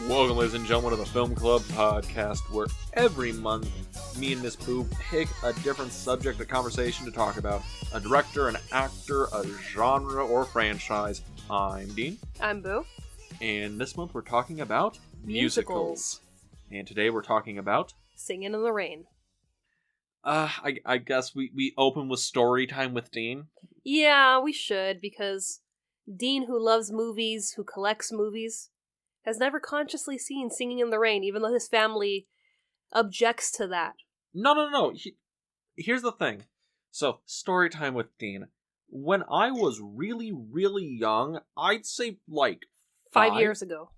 Welcome, ladies and gentlemen, to the Film Club podcast, where every month me and Miss Boo pick a different subject of conversation to talk about. A director, an actor, a genre, or franchise. I'm Dean. I'm Boo. And this month we're talking about musicals. And today we're talking about Singin' in the Rain. I guess we open with story time with Dean. Yeah, we should, because Dean, who loves movies, who collects movies, has never consciously seen Singin' in the Rain, even though his family objects to that. No. Here's the thing. So, story time with Dean. When I was really, really young, I'd say like 5 years ago.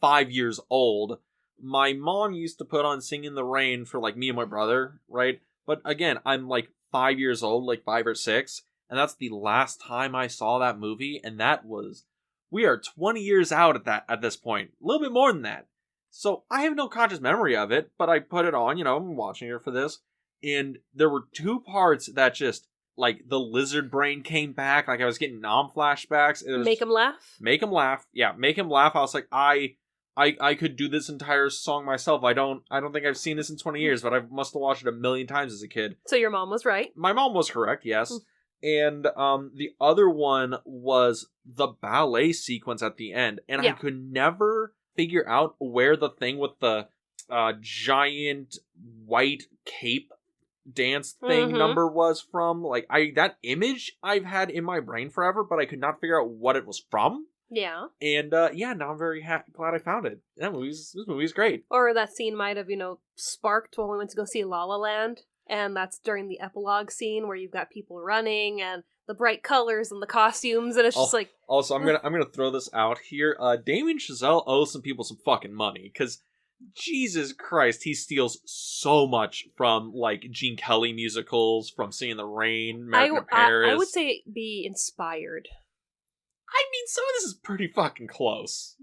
5 years old, my mom used to put on Singin' in the Rain for like me and my brother, right? But again, I'm like 5 years old, like 5 or 6, and that's the last time I saw that movie, and that was... We are 20 years out at this point. A little bit more than that. So I have no conscious memory of it, but I put it on, I'm watching it for this. And there were two parts that just, like, the lizard brain came back. Like, I was getting flashbacks. It was, Make him laugh? Make him laugh. Yeah, make him laugh. I was like, I could do this entire song myself. I don't think I've seen this in 20 years, but I must have watched it a million times as a kid. So your mom was right. My mom was correct, yes. And the other one was the ballet sequence at the end. And I could never figure out where the thing with the giant white cape dance thing number was from. Like, that image I've had in my brain forever, but I could not figure out what it was from. Yeah. And now I'm very glad I found it. This movie's great. Or that scene might have, sparked when we went to go see La La Land. And that's during the epilogue scene where you've got people running and the bright colors and the costumes, and it's just like... Also, I'm gonna throw this out here. Damien Chazelle owes some people some fucking money, because Jesus Christ, he steals so much from, like, Gene Kelly musicals, from Singin' in the Rain, American in Paris. I would say be inspired. I mean, some of this is pretty fucking close.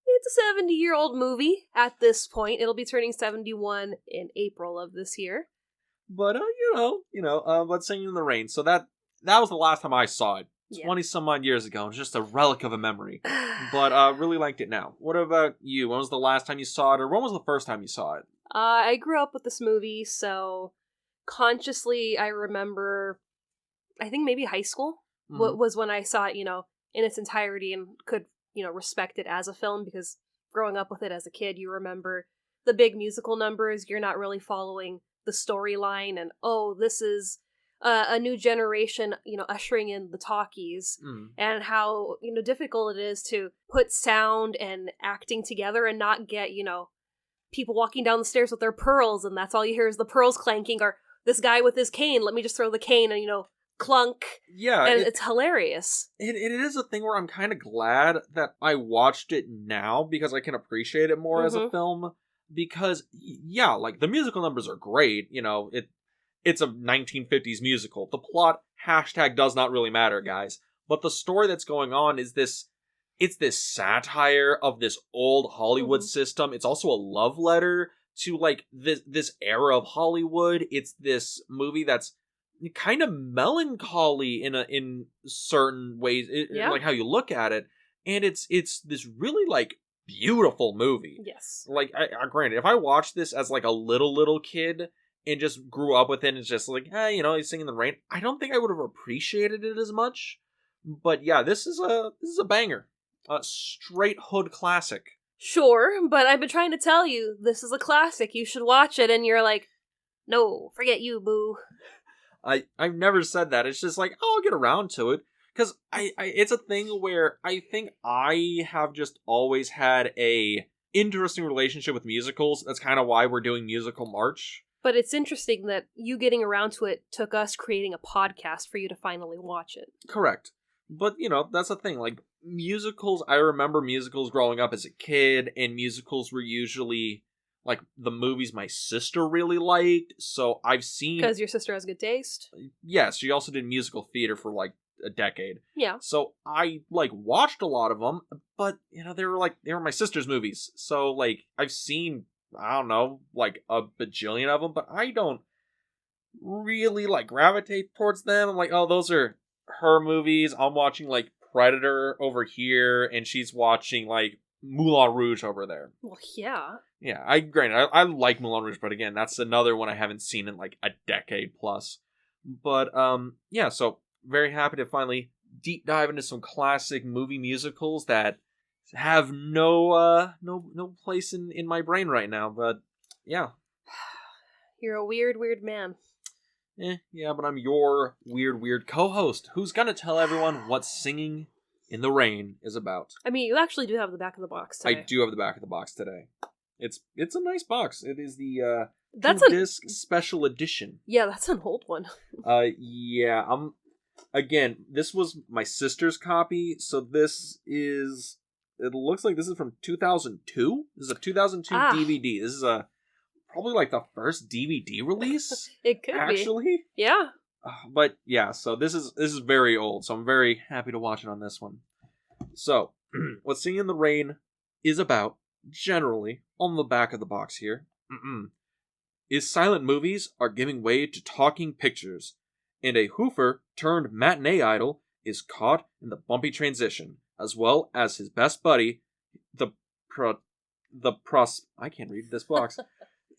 It's a 70-year-old movie at this point. It'll be turning 71 in April of this year. But, but Singin' in the Rain. So that was the last time I saw it. 20-some-odd years ago. It's just a relic of a memory. But really liked it now. What about you? When was the last time you saw it? Or when was the first time you saw it? I grew up with this movie, so consciously I remember, I think maybe high school was when I saw it, in its entirety and could, respect it as a film, because growing up with it as a kid, you remember the big musical numbers. You're not really following the storyline, and this is a new generation, ushering in the talkies, and how, difficult it is to put sound and acting together and not get, people walking down the stairs with their pearls, and that's all you hear is the pearls clanking, or this guy with his cane, let me just throw the cane, and, clunk. Yeah. And it's hilarious. It is a thing where I'm kind of glad that I watched it now, because I can appreciate it more as a film. Because, like, the musical numbers are great, it's a 1950s musical. The plot, does not really matter, guys. But the story that's going on is this satire of this old Hollywood system. It's also a love letter to, like, this era of Hollywood. It's this movie that's kind of melancholy in certain ways, like how you look at it. And it's this really, like, beautiful movie. Yes. Like, granted, if I watched this as, like, a little kid and just grew up with it and it's just like, he's singing in the rain, I don't think I would have appreciated it as much. But yeah, this is a banger. A straight hood classic. Sure, but I've been trying to tell you, this is a classic, you should watch it, and you're like, no, forget you, boo. I've never said that. It's just like, I'll get around to it. Because it's a thing where I think I have just always had a interesting relationship with musicals. That's kind of why we're doing Musical March. But it's interesting that you getting around to it took us creating a podcast for you to finally watch it. Correct. But, that's the thing. Like, musicals, I remember musicals growing up as a kid, and musicals were usually, like, the movies my sister really liked. So I've seen... Because your sister has good taste? Yes, she also did musical theater for, like, a decade. Yeah. So I, like, watched a lot of them, but, they were my sister's movies. So, like, I've seen, I don't know, like, a bajillion of them, but I don't really, like, gravitate towards them. I'm like, oh, those are her movies. I'm watching, like, Predator over here, and she's watching, like, Moulin Rouge over there. Well, yeah. Yeah, I like Moulin Rouge, but again, that's another one I haven't seen in like a decade plus. But yeah, so very happy to finally deep dive into some classic movie musicals that have no place in my brain right now. But yeah, You're a weird man. Yeah, but I'm your weird co-host who's gonna tell everyone what Singing in the Rain is about. I mean, you actually do have the back of the box today. I do have the back of the box today. It's a nice box. It is the that's disc special edition. Yeah, that's an old one. Yeah. Again, this was my sister's copy, so this is. It looks like this is from 2002. This is a 2002 DVD. This is probably like the first DVD release. It could actually. be. Yeah. But yeah, so this is very old, so I'm very happy to watch it on this one. So, what Singing in the Rain is about, generally, on the back of the box here, is silent movies are giving way to talking pictures, and a hoofer turned matinee idol is caught in the bumpy transition, as well as his best buddy, I can't read this box,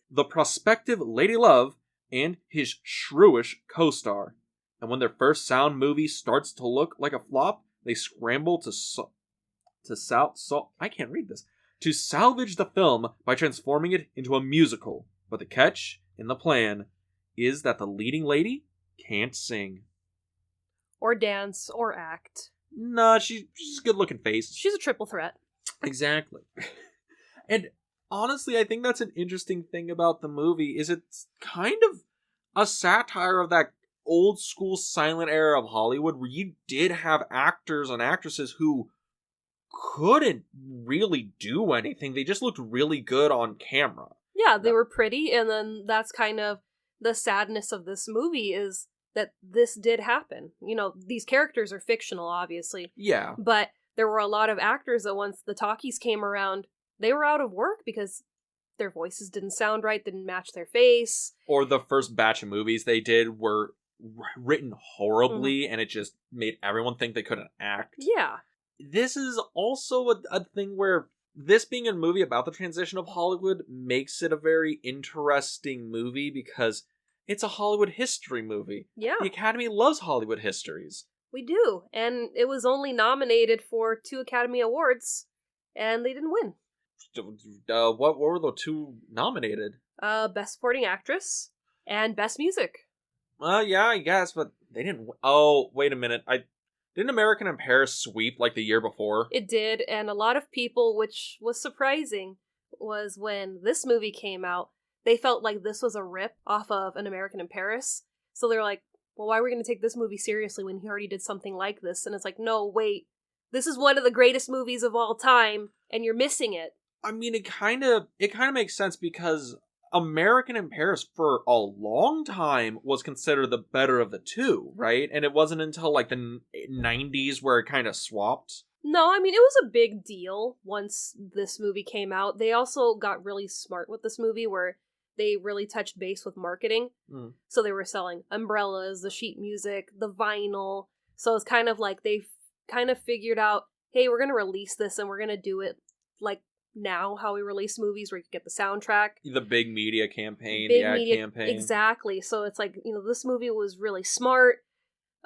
the prospective Lady Love, and his shrewish co-star. And when their first sound movie starts to look like a flop, they scramble to salvage the film by transforming it into a musical. But the catch in the plan is that the leading lady can't sing. Or dance, or act. Nah, she's a good-looking face. She's a triple threat. Exactly. And honestly, I think that's an interesting thing about the movie, is it's kind of a satire of that old school silent era of Hollywood where you did have actors and actresses who couldn't really do anything. They just looked really good on camera. Yeah, they were pretty, and then that's kind of the sadness of this movie is that this did happen. You know, these characters are fictional, obviously. Yeah. But there were a lot of actors that once the talkies came around, they were out of work because their voices didn't sound right, didn't match their face. Or the first batch of movies they did were written horribly, and it just made everyone think they couldn't act. Yeah. This is also a thing where this being a movie about the transition of Hollywood makes it a very interesting movie because it's a Hollywood history movie. Yeah. The Academy loves Hollywood histories. We do. And it was only nominated for 2 Academy Awards, and they didn't win. What were the 2 nominated? Best Supporting Actress and Best Music. Yeah, I guess, but they didn't. Oh, wait a minute. Didn't American in Paris sweep like the year before? It did, and a lot of people, which was surprising, was when this movie came out, they felt like this was a rip off of An American in Paris. So they're like, well, why are we going to take this movie seriously when he already did something like this? And it's like, no, wait. This is one of the greatest movies of all time, and you're missing it. I mean, it kind of makes sense because American in Paris for a long time was considered the better of the 2, right? And it wasn't until like the 90s where it kind of swapped. No, I mean, it was a big deal once this movie came out. They also got really smart with this movie where they really touched base with marketing. So they were selling umbrellas, the sheet music, the vinyl. So it's kind of like they kind of figured out, hey, we're going to release this and we're going to do it like now how we release movies where you get the soundtrack. The big media campaign, campaign. Exactly. So it's like, you know, this movie was really smart,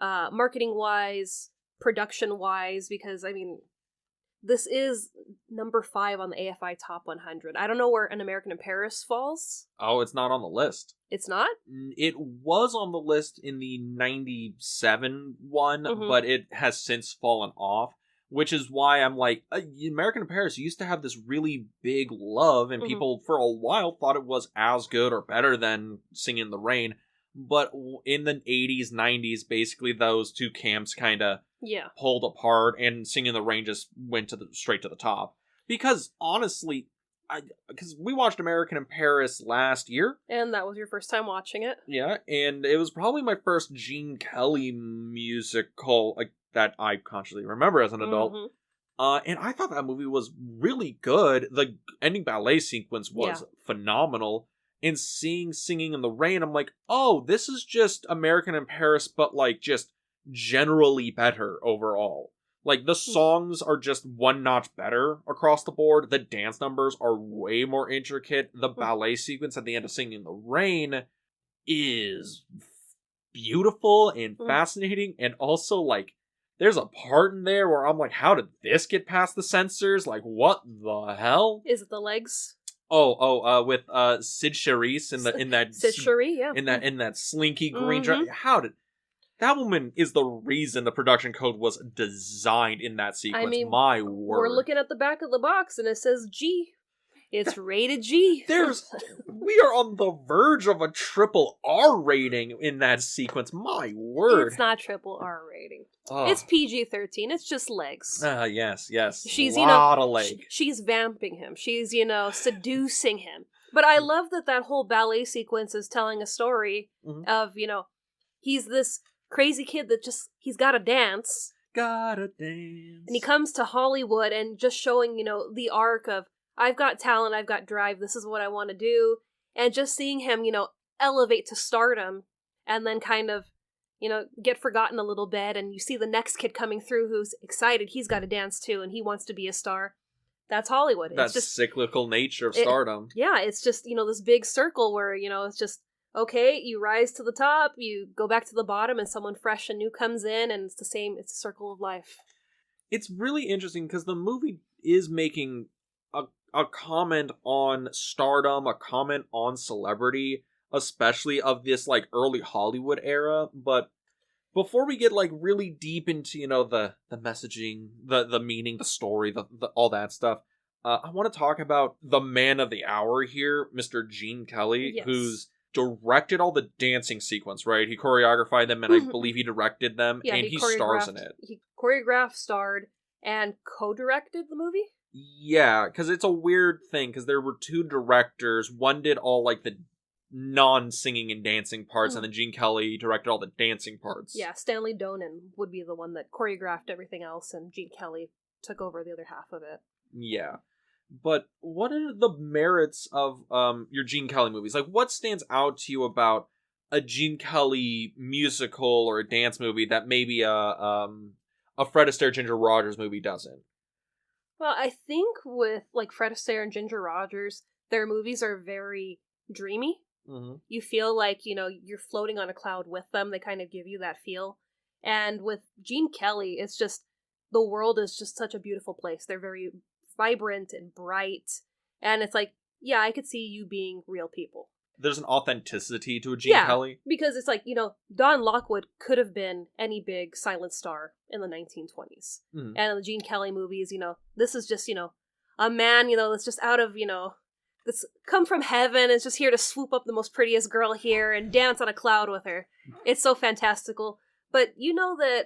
marketing-wise, production-wise, because, I mean, this is number 5 on the AFI Top 100. I don't know where An American in Paris falls. Oh, it's not on the list. It's not? It was on the list in the 97 one, but it has since fallen off. Which is why I'm like, American in Paris used to have this really big love, and people for a while thought it was as good or better than Singin' in the Rain. But in the 80s, 90s, basically those 2 camps kind of pulled apart, and Singin' in the Rain just went straight to the top. Because honestly, because we watched American in Paris last year. And that was your first time watching it. Yeah, and it was probably my first Gene Kelly musical, like, that I consciously remember as an adult. And I thought that movie was really good. The ending ballet sequence was phenomenal. And seeing Singing in the Rain, I'm like, oh, this is just American in Paris, but like just generally better overall. Like, the songs are just one notch better across the board. The dance numbers are way more intricate. The ballet sequence at the end of Singing in the Rain is beautiful and fascinating. And also, like, there's a part in there where I'm like, how did this get past the censors? Like, what the hell? Is it the legs? With Sid Charisse in that Sid Charisse, yeah. in that slinky green dress. How did that woman is the reason the production code was designed in that sequence. I mean, my word. We're looking at the back of the box and it says G. It's rated G. We are on the verge of a triple R rating in that sequence. My word. It's not triple R rating. It's PG-13. It's just legs. Yes. She's, a lot of legs. She's vamping him. She's, seducing him. But I love that whole ballet sequence is telling a story of, he's this crazy kid that he's gotta dance. Gotta dance. And he comes to Hollywood and just showing, the arc of, I've got talent, I've got drive, this is what I want to do. And just seeing him, elevate to stardom and then kind of, get forgotten a little bit. And you see the next kid coming through who's excited. He's got to dance too and he wants to be a star. That's Hollywood. That's just cyclical nature of stardom. It's just, this big circle where, it's just, okay, you rise to the top, you go back to the bottom, and someone fresh and new comes in, and it's a circle of life. It's really interesting because the movie is making a comment on stardom, a comment on celebrity, especially of this, like, early Hollywood era, but before we get, like, really deep into, the messaging, the meaning, the story, the all that stuff, I want to talk about the man of the hour here, Mr. Gene Kelly, who's directed all the dancing sequence, right? He choreographed them, and I believe he directed them, and he stars in it. He choreographed, starred, and co-directed the movie? Yeah, because it's a weird thing, because there were two directors. One did all, like, the non-singing and dancing parts, and then Gene Kelly directed all the dancing parts. Yeah, Stanley Donen would be the one that choreographed everything else, and Gene Kelly took over the other half of it. Yeah. But what are the merits of your Gene Kelly movies? Like, what stands out to you about a Gene Kelly musical or a dance movie that maybe a Fred Astaire, Ginger Rogers movie doesn't? Well, I think with, like, Fred Astaire and Ginger Rogers, their movies are very dreamy. Mm-hmm. You feel like, you're floating on a cloud with them. They kind of give you that feel. And with Gene Kelly, it's just, the world is just such a beautiful place. They're very vibrant and bright, and it's like, yeah, I could see you being real people. There's an authenticity to a Gene Kelly. Because it's like, Don Lockwood could have been any big silent star in the 1920s. Mm-hmm. And the Gene Kelly movies, this is just, a man, that's just out of, that's come from heaven, is just here to swoop up the most prettiest girl here and dance on a cloud with her. It's so fantastical. But that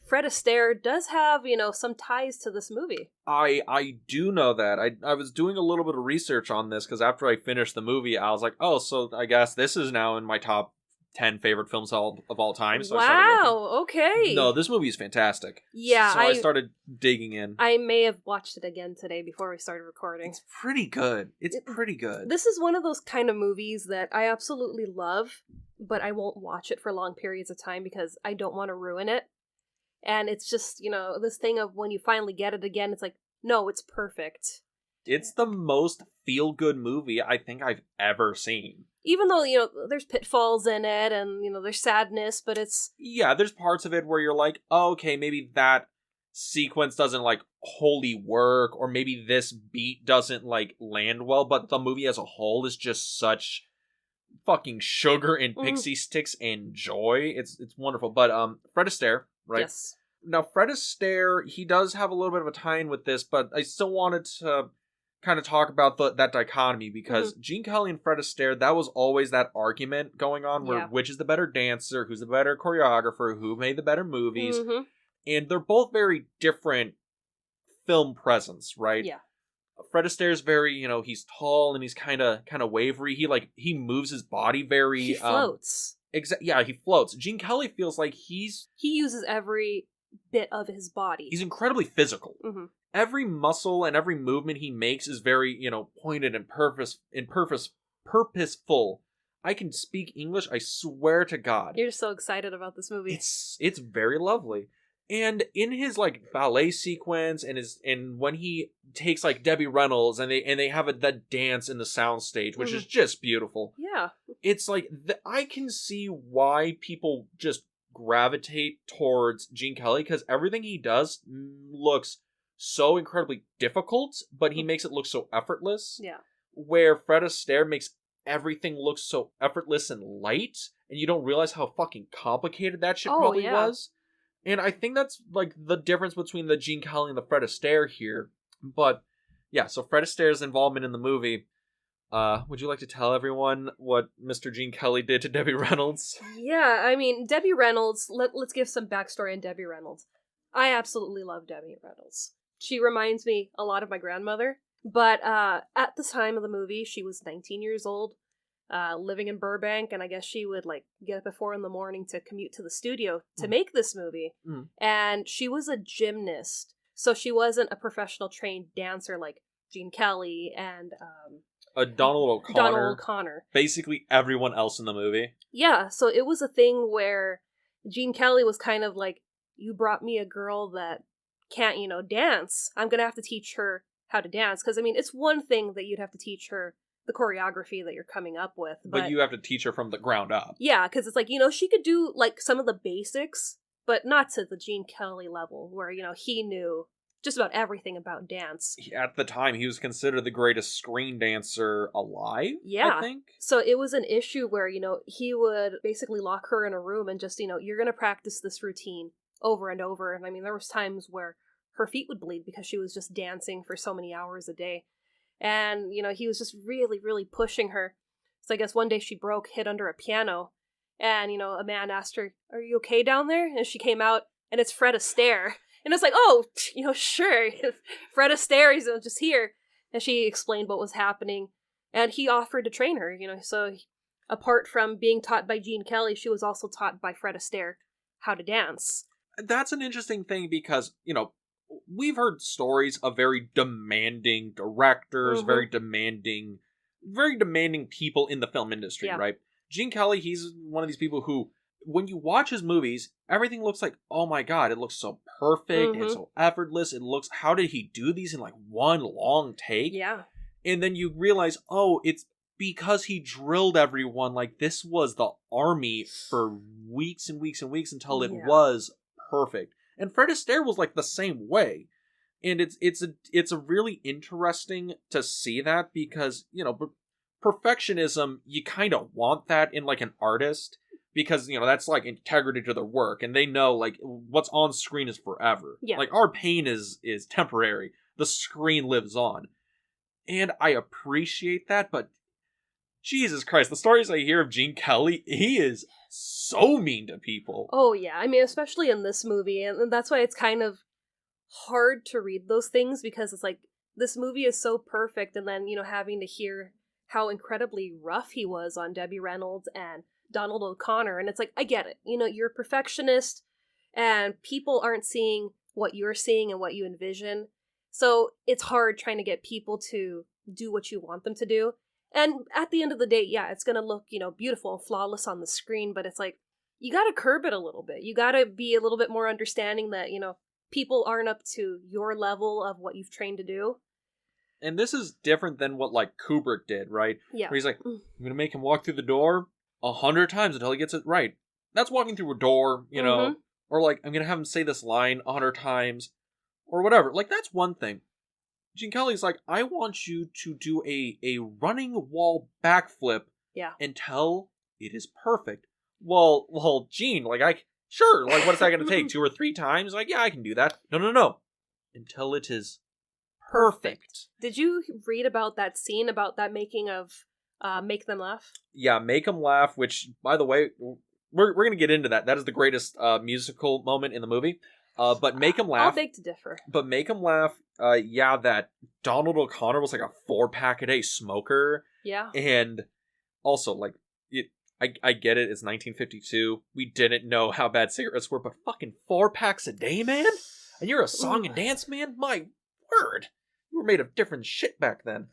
Fred Astaire does have, some ties to this movie. I do know that. I was doing a little bit of research on this, because after I finished the movie, I was like, oh, so I guess this is now in my top 10 favorite films of all time. So wow, okay. No, this movie is fantastic. Yeah. So I started digging in. I may have watched it again today before we started recording. It's pretty good. It's pretty good. This is one of those kind of movies that I absolutely love, but I won't watch it for long periods of time because I don't want to ruin it. And it's just, this thing of when you finally get it again, it's like, no, it's perfect. It's the most feel-good movie I think I've ever seen. Even though, there's pitfalls in it and, there's sadness, but it's... Yeah, there's parts of it where you're like, oh, okay, maybe that sequence doesn't, like, wholly work, or maybe this beat doesn't, like, land well, but the movie as a whole is just such fucking sugar and pixie sticks and joy. It's wonderful. But, Fred Astaire... Right? Yes. Now, Fred Astaire, he does have a little bit of a tie-in with this, but I still wanted to kind of talk about that dichotomy, because Gene Kelly and Fred Astaire, that was always that argument going on, where which is the better dancer, who's the better choreographer, who made the better movies, and they're both very different film presence, right? Yeah. Fred Astaire's very, he's tall and he's kind of wavery. He moves his body very... He floats. Yeah, he floats. Gene Kelly feels like he uses every bit of his body. He's incredibly physical. Mm-hmm. Every muscle and every movement he makes is very, pointed and purposeful. I can speak English, I swear to God. You're so excited about this movie. It's very lovely. And in his like ballet sequence and when he takes like Debbie Reynolds and they have that dance in the soundstage, which is just beautiful. Yeah. It's like I can see why people just gravitate towards Gene Kelly, because everything he does looks so incredibly difficult, but he makes it look so effortless. Yeah. Where Fred Astaire makes everything look so effortless and light, and you don't realize how fucking complicated that shit probably was. And I think that's like the difference between the Gene Kelly and the Fred Astaire here. But yeah, so Fred Astaire's involvement in the movie. Would you like to tell everyone what Mr. Gene Kelly did to Debbie Reynolds? Yeah, I mean, Debbie Reynolds, let's give some backstory on Debbie Reynolds. I absolutely love Debbie Reynolds. She reminds me a lot of my grandmother. But at the time of the movie, she was 19 years old, living in Burbank, and I guess she would like get up at 4 a.m. to commute to the studio to make this movie. And she was a gymnast, so she wasn't a professional trained dancer like Gene Kelly and Donald Donald O'Connor. Basically everyone else in the movie. Yeah, so it was a thing where Gene Kelly was kind of like, you brought me a girl that can't, dance. I'm gonna have to teach her how to dance, because I mean, it's one thing that you'd have to teach her the choreography that you're coming up with, but you have to teach her from the ground up. Yeah, because it's like, she could do like some of the basics, but not to the Gene Kelly level where he knew just about everything about dance. At the time, he was considered the greatest screen dancer alive. Yeah, I think so. It was an issue where he would basically lock her in a room and just you're gonna practice this routine over and over. And I mean, there was times where her feet would bleed because she was just dancing for so many hours a day. And, he was just really, really pushing her. So I guess one day she hid under a piano. And, a man asked her, "Are you okay down there?" And she came out, and it's Fred Astaire. And it's like, oh, sure. Fred Astaire, he's just here. And she explained what was happening. And he offered to train her, So apart from being taught by Gene Kelly, she was also taught by Fred Astaire how to dance. That's an interesting thing because, we've heard stories of very demanding directors, very demanding people in the film industry, right? Gene Kelly, he's one of these people who, when you watch his movies, everything looks like, oh my god, it looks so perfect and so effortless. It looks, how did he do these in like one long take? Yeah. And then you realize, oh, it's because he drilled everyone. Like, this was the army for weeks and weeks and weeks until it was perfect. And Fred Astaire was like the same way. And it's a really interesting to see that because, perfectionism, you kind of want that in like an artist because, that's like integrity to their work. And they know like what's on screen is forever. Yeah. Like our pain is temporary. The screen lives on. And I appreciate that, but Jesus Christ, the stories I hear of Gene Kelly, he is so mean to people. Oh, yeah. I mean, especially in this movie. And that's why it's kind of hard to read those things because it's like, this movie is so perfect. And then, having to hear how incredibly rough he was on Debbie Reynolds and Donald O'Connor. And it's like, I get it. You're a perfectionist and people aren't seeing what you're seeing and what you envision. So it's hard trying to get people to do what you want them to do. And at the end of the day, yeah, it's going to look, beautiful and flawless on the screen, but it's like, you got to curb it a little bit. You got to be a little bit more understanding that, people aren't up to your level of what you've trained to do. And this is different than what, like, Kubrick did, right? Yeah. Where he's like, I'm going to make him walk through the door 100 times until he gets it right. That's walking through a door, or like, I'm going to have him say this line 100 times, or whatever. Like, that's one thing. Gene Kelly's like, I want you to do a running wall backflip until it is perfect. Well, Gene, like, sure, like, what is that going to take? 2 or 3 times? Like, yeah, I can do that. No. Until it is perfect. Did you read about that scene, about that making of Make Them Laugh? Yeah, Make Them Laugh, which, by the way, we're going to get into that. That is the greatest musical moment in the movie. But Make Them Laugh. I'll beg to differ. But Make Them Laugh, that Donald O'Connor was like a 4-pack a day smoker. Yeah. And also, like, I get it, it's 1952. We didn't know how bad cigarettes were, but fucking 4 packs a day, man? And you're a song and dance man? My word. You were made of different shit back then.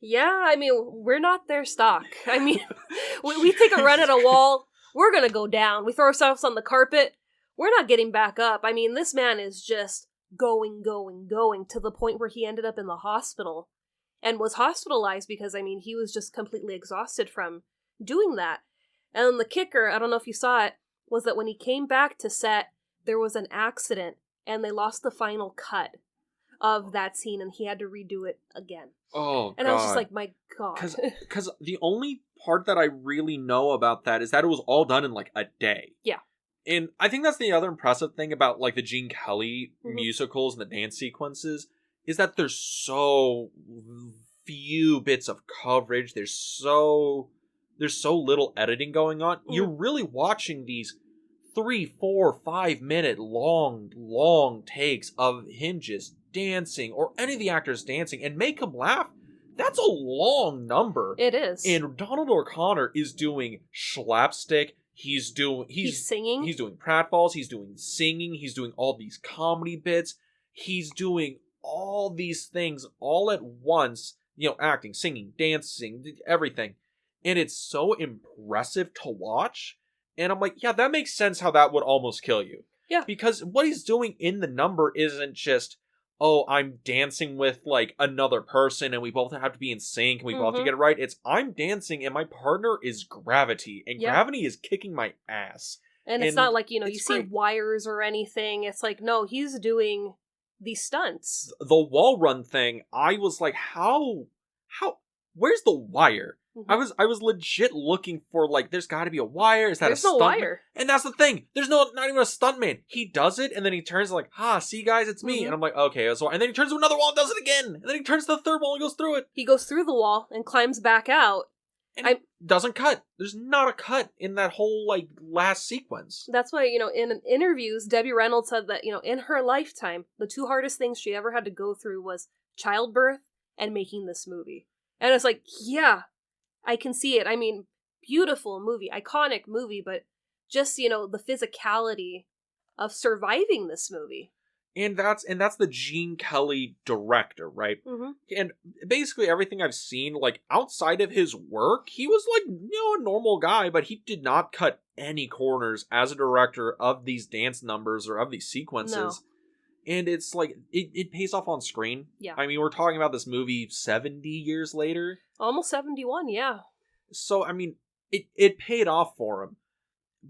Yeah, I mean, we're not their stock. I mean, we take a run at a wall, we're gonna go down. We throw ourselves on the carpet, we're not getting back up. I mean, this man is just going to the point where he ended up in the hospital and was hospitalized because, I mean, he was just completely exhausted from doing that. And the kicker, I don't know if you saw it, was that when he came back to set, there was an accident and they lost the final cut of that scene and he had to redo it again. Oh, and God. I was just like, my God. Because the only part that I really know about that is that it was all done in like a day. Yeah. And I think that's the other impressive thing about like the Gene Kelly musicals and the dance sequences is that there's so few bits of coverage. There's so little editing going on. You're really watching these 3, 4, 5 minute long takes of him just dancing or any of the actors dancing and make him laugh. That's a long number. It is. And Donald O'Connor is doing slapstick. He's singing. He's doing pratfalls. He's doing singing. He's doing all these comedy bits. He's doing all these things all at once. You know, acting, singing, dancing, everything. And it's so impressive to watch. And I'm like, yeah, that makes sense how that would almost kill you. Yeah. Because what he's doing in the number isn't just, oh, I'm dancing with, like, another person and we both have to be in sync and we both have to get it right. It's, I'm dancing and my partner is Gravity. And Gravity is kicking my ass. And it's not like, you know, you see wires or anything. It's like, no, he's doing these stunts. The wall run thing, I was like, how, where's the wire? I was legit looking for, like, there's gotta be a wire. Is that there's a stuntman? No wire. And that's the thing. There's not even a stuntman. He does it, and then he turns like, see guys, it's me. And I'm like, okay. So, and then he turns to another wall and does it again. And then he turns to the third wall and goes through it. He goes through the wall and climbs back out. And it doesn't cut. There's not a cut in that whole, like, last sequence. That's why, you know, in interviews, Debbie Reynolds said that, you know, in her lifetime, the 2 hardest things she ever had to go through was childbirth and making this movie. And it's like, yeah, I can see it. I mean, beautiful movie, iconic movie, but just, you know, the physicality of surviving this movie. And that's the Gene Kelly director, right? And basically everything I've seen, like, outside of his work, he was, like, you know, a normal guy, but he did not cut any corners as a director of these dance numbers or of these sequences. No. And it's like, it pays off on screen. Yeah. I mean, we're talking about this movie 70 years later. Almost 71, yeah. So, I mean, it paid off for him.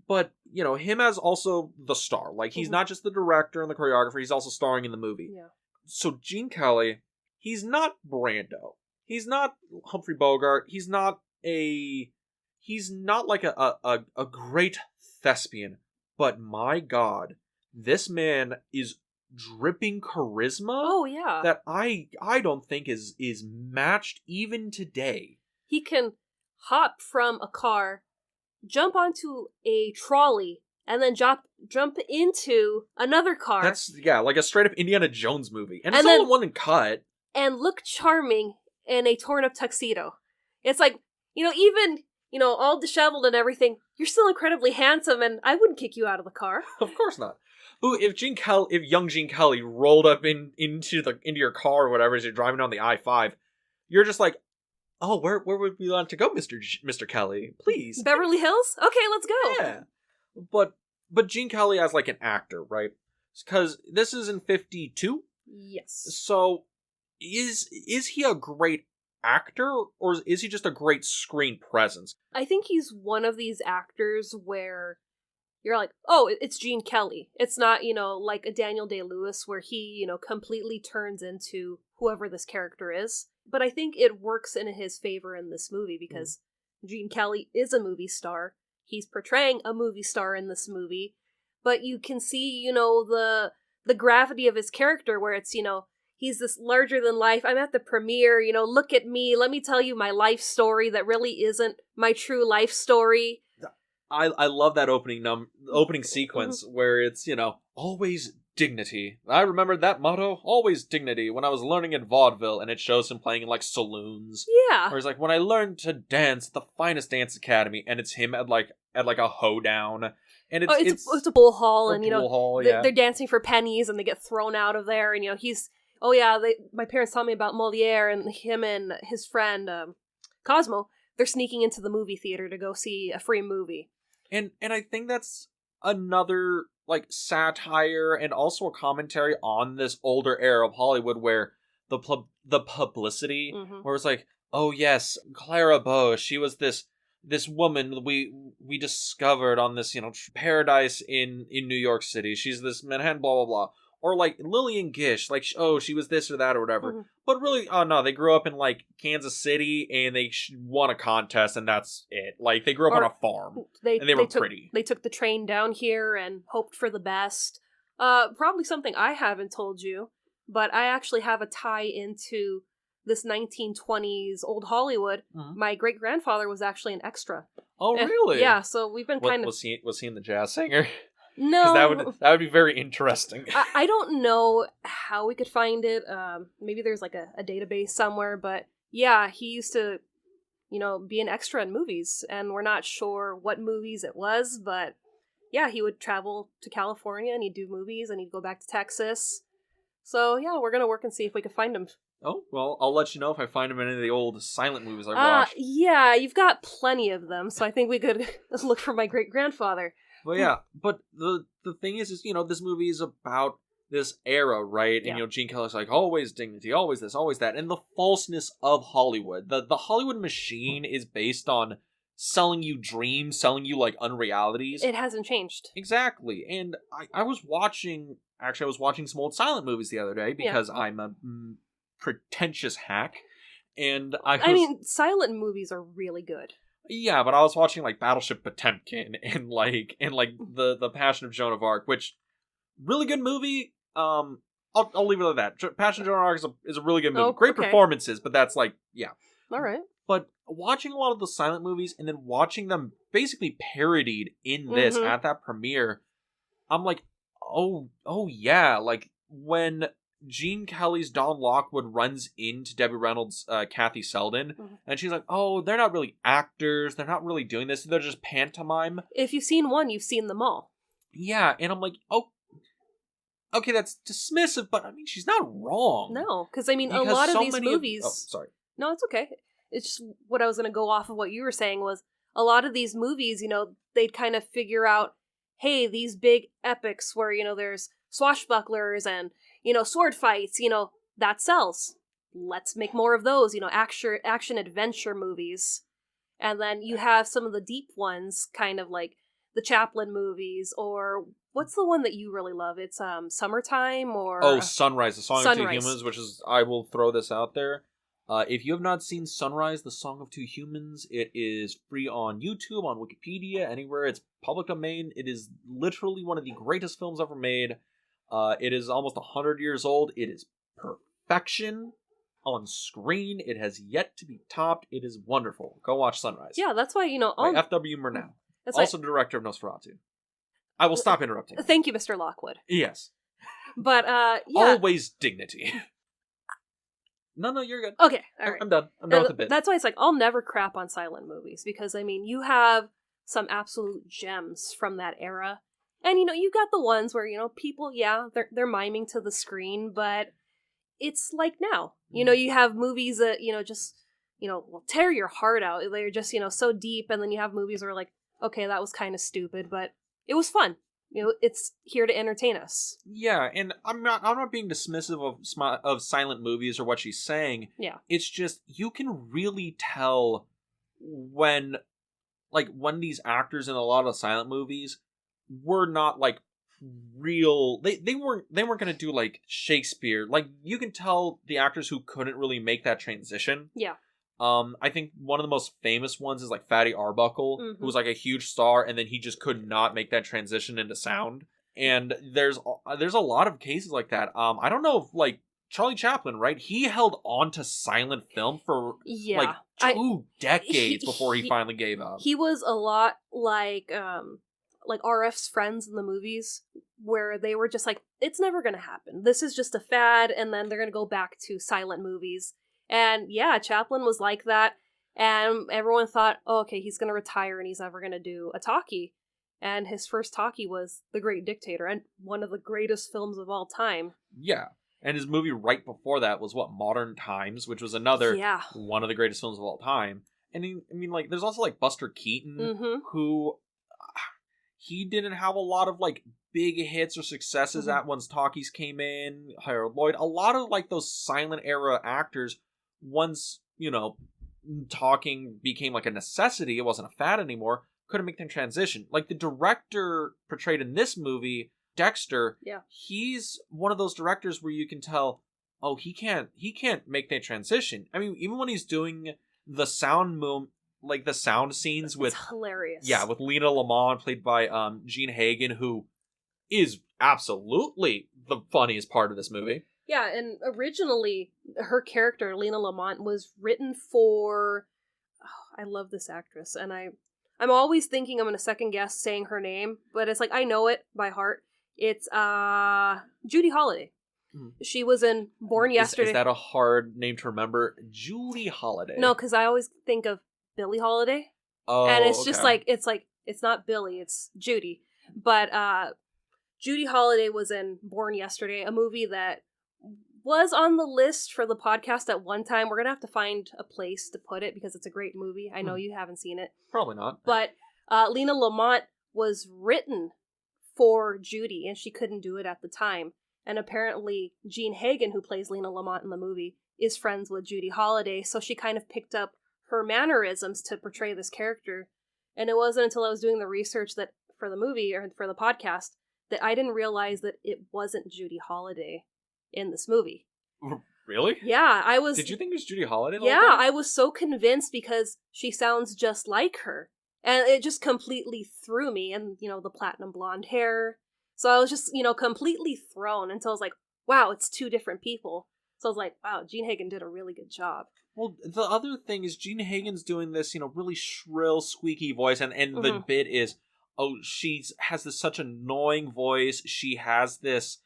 But, you know, him as also the star. Like, he's not just the director and the choreographer, he's also starring in the movie. Yeah. So, Gene Kelly, he's not Brando. He's not Humphrey Bogart. He's not like a great thespian. But, my God, this man is dripping charisma. Oh yeah, that I don't think is matched even today. He can hop from a car, jump onto a trolley, and then jump into another car. That's like a straight up Indiana Jones movie, and it's all in one cut. And look charming in a torn up tuxedo. It's like, you know, even, you know, all disheveled and everything, you're still incredibly handsome, and I wouldn't kick you out of the car. Of course not. Ooh, if young Gene Kelly rolled up into your car or whatever as you're driving down the I-5, you're just like, oh, where would we want to go, Mr. Kelly? Please. Beverly Hills? Okay, let's go. Yeah. But Gene Kelly as like an actor, right? Because this is in 52? Yes. So is he a great actor or is he just a great screen presence? I think he's one of these actors where you're like, oh, it's Gene Kelly. It's not, you know, like a Daniel Day-Lewis where he, you know, completely turns into whoever this character is. But I think it works in his favor in this movie because Gene Kelly is a movie star. He's portraying a movie star in this movie. But you can see, you know, the gravity of his character where it's, you know, he's this larger than life. I'm at the premiere, you know, look at me. Let me tell you my life story that really isn't my true life story. I love that opening sequence where it's, you know, always dignity. I remember that motto, always dignity, when I was learning in vaudeville, and it shows him playing in, like, saloons. Yeah. Where he's like, when I learned to dance at the finest dance academy, and it's him at a hoedown. And it's a bull hall, and, you know, yeah. They're dancing for pennies, and they get thrown out of there, and, you know, my parents taught me about Moliere, and him and his friend, Cosmo, they're sneaking into the movie theater to go see a free movie. And I think that's another like satire and also a commentary on this older era of Hollywood where the publicity, where it's like, oh yes, Clara Bow, she was this woman we discovered on this, paradise in New York City. She's this Manhattan, blah blah blah. Or like Lillian Gish, like, oh, she was this or that or whatever. But really, oh no, they grew up in like Kansas City and they won a contest and that's it. Like they grew up on a farm and they were pretty. They took the train down here and hoped for the best. Probably something I haven't told you, but I actually have a tie into this 1920s old Hollywood. My great grandfather was actually an extra. Oh, really? Yeah. So we've been kind of. Was he in the Jazz Singer? No, that would be very interesting. I don't know how we could find it. Maybe there's like a database somewhere, but yeah, he used to, be an extra in movies, and we're not sure what movies it was, but yeah, he would travel to California and he'd do movies, and he'd go back to Texas. So yeah, we're gonna work and see if we can find him. Oh, well, I'll let you know if I find him in any of the old silent movies I watched. Yeah, you've got plenty of them, so I think we could look for my great grandfather. Well, yeah, but the thing is, this movie is about this era, right? Yeah. And, Gene Kelly's like, always dignity, always this, always that. And the falseness of Hollywood. The Hollywood machine is based on selling you dreams, selling you, like, unrealities. It hasn't changed. Exactly. And I was watching some old silent movies the other day because I'm a pretentious hack. And I mean, silent movies are really good. Yeah, but I was watching like Battleship Potemkin and the Passion of Joan of Arc, which really good movie. I'll leave it at that. Passion of Joan of Arc is a really good movie. Oh, Great performances, but that's like, yeah. All right. But watching a lot of the silent movies and then watching them basically parodied in this at that premiere, I'm like, oh yeah, like when Gene Kelly's Don Lockwood runs into Debbie Reynolds' Kathy Selden, and she's like, oh, they're not really actors, they're not really doing this, they're just pantomime. If you've seen one, you've seen them all. Yeah, and I'm like, oh, okay, that's dismissive, but I mean, she's not wrong. No, because I mean, a lot of these movies... sorry. No, it's okay. It's just what I was going to go off of what you were saying was, a lot of these movies, they'd kind of figure out, hey, these big epics where, there's swashbucklers and sword fights, that sells. Let's make more of those, action adventure movies. And then you have some of the deep ones, kind of like the Chaplin movies, or what's the one that you really love? It's Summertime or... Oh, Sunrise, the Song of Two Humans, which is, I will throw this out there. If you have not seen Sunrise, the Song of Two Humans, it is free on YouTube, on Wikipedia, anywhere. It's public domain. It is literally one of the greatest films ever made. It is almost 100 years old. It is perfection on screen. It has yet to be topped. It is wonderful. Go watch Sunrise. Yeah, that's why, By F.W. Murnau. Also the director of Nosferatu. I will stop interrupting. Thank you, Mr. Lockwood. Yes. But, yeah. Always dignity. No, you're good. Okay, all right. I'm done. I'm done with the bit. That's why it's like, I'll never crap on silent movies, because, I mean, you have some absolute gems from that era. And, you got the ones where, people, yeah, they're miming to the screen, but it's like now. You have movies that, just, will tear your heart out. They're just, so deep, and then you have movies where like, okay, that was kind of stupid, but it was fun. It's here to entertain us. Yeah, and I'm not being dismissive of silent movies or what she's saying. Yeah. It's just, you can really tell when these actors in a lot of silent movies were not like real. They weren't going to do like Shakespeare. Like, you can tell the actors who couldn't really make that transition. Yeah. I think one of the most famous ones is like Fatty Arbuckle, who was like a huge star, and then he just could not make that transition into sound. And there's a lot of cases like that. I don't know if like Charlie Chaplin, right? He held on to silent film for like 2 decades before he finally gave up. He was a lot like RF's friends in the movies, where they were just like, it's never gonna happen. This is just a fad, and then they're gonna go back to silent movies. And yeah, Chaplin was like that, and everyone thought, oh, okay, he's going to retire and he's never going to do a talkie. And his first talkie was The Great Dictator, and one of the greatest films of all time. Yeah, and his movie right before that was Modern Times, which was another one of the greatest films of all time. And I mean, like, there's also like Buster Keaton, who he didn't have a lot of like big hits or successes at once talkies came in, Harold Lloyd, a lot of like those silent era actors, once, you know, talking became like a necessity, it wasn't a fad anymore, couldn't make the transition. Like the director portrayed in this movie, Dexter, he's one of those directors where you can tell, oh, he can't make that transition. I mean, even when he's doing the sound like the sound scenes with hilarious. Yeah, with Lina Lamont, played by Gene Hagen, who is absolutely the funniest part of this movie. Yeah, and originally her character, Lina Lamont, was written for I love this actress, and I'm always thinking I'm gonna second guess saying her name, but it's like I know it by heart. It's Judy Holliday. She was in Born Yesterday. Is that a hard name to remember? Judy Holliday. No, because I always think of Billie Holiday. Oh, and it's just like it's not Billie, it's Judy. But Judy Holliday was in Born Yesterday, a movie that was on the list for the podcast at one time. We're gonna have to find a place to put it because it's a great movie. I know you haven't seen it. Probably not. But Lina Lamont was written for Judy, and she couldn't do it at the time. And apparently, Gene Hagen, who plays Lina Lamont in the movie, is friends with Judy Holliday, so she kind of picked up her mannerisms to portray this character. And it wasn't until I was doing the research that for the movie or for the podcast that I didn't realize that it wasn't Judy Holliday in this movie. Really? Yeah, I was... Did you think it was Judy Holliday? Yeah, I was so convinced because she sounds just like her. And it just completely threw me. And, you know, the platinum blonde hair. So I was just, you know, completely thrown until I was like, wow, it's two different people. So I was like, wow, Gene Hagen did a really good job. Well, the other thing is Gene Hagen's doing this, you know, really shrill, squeaky voice. And the bit is, oh, she has this such annoying voice. She has this,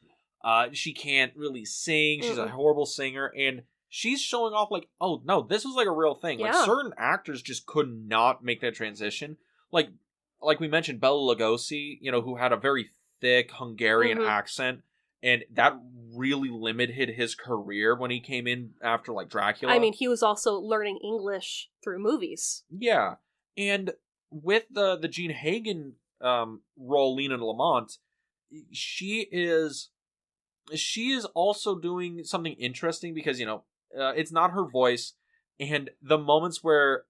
she can't really sing. She's a horrible singer. And she's showing off like, oh, no, this was like a real thing. Like certain actors just could not make that transition. Like we mentioned, Bela Lugosi, you know, who had a very thick Hungarian accent, and that really limited his career when he came in after like Dracula. I mean, he was also learning English through movies. Yeah, and with the Gene Hagen role, Lina Lamont, she is also doing something interesting because, you know, it's not her voice, and the moments where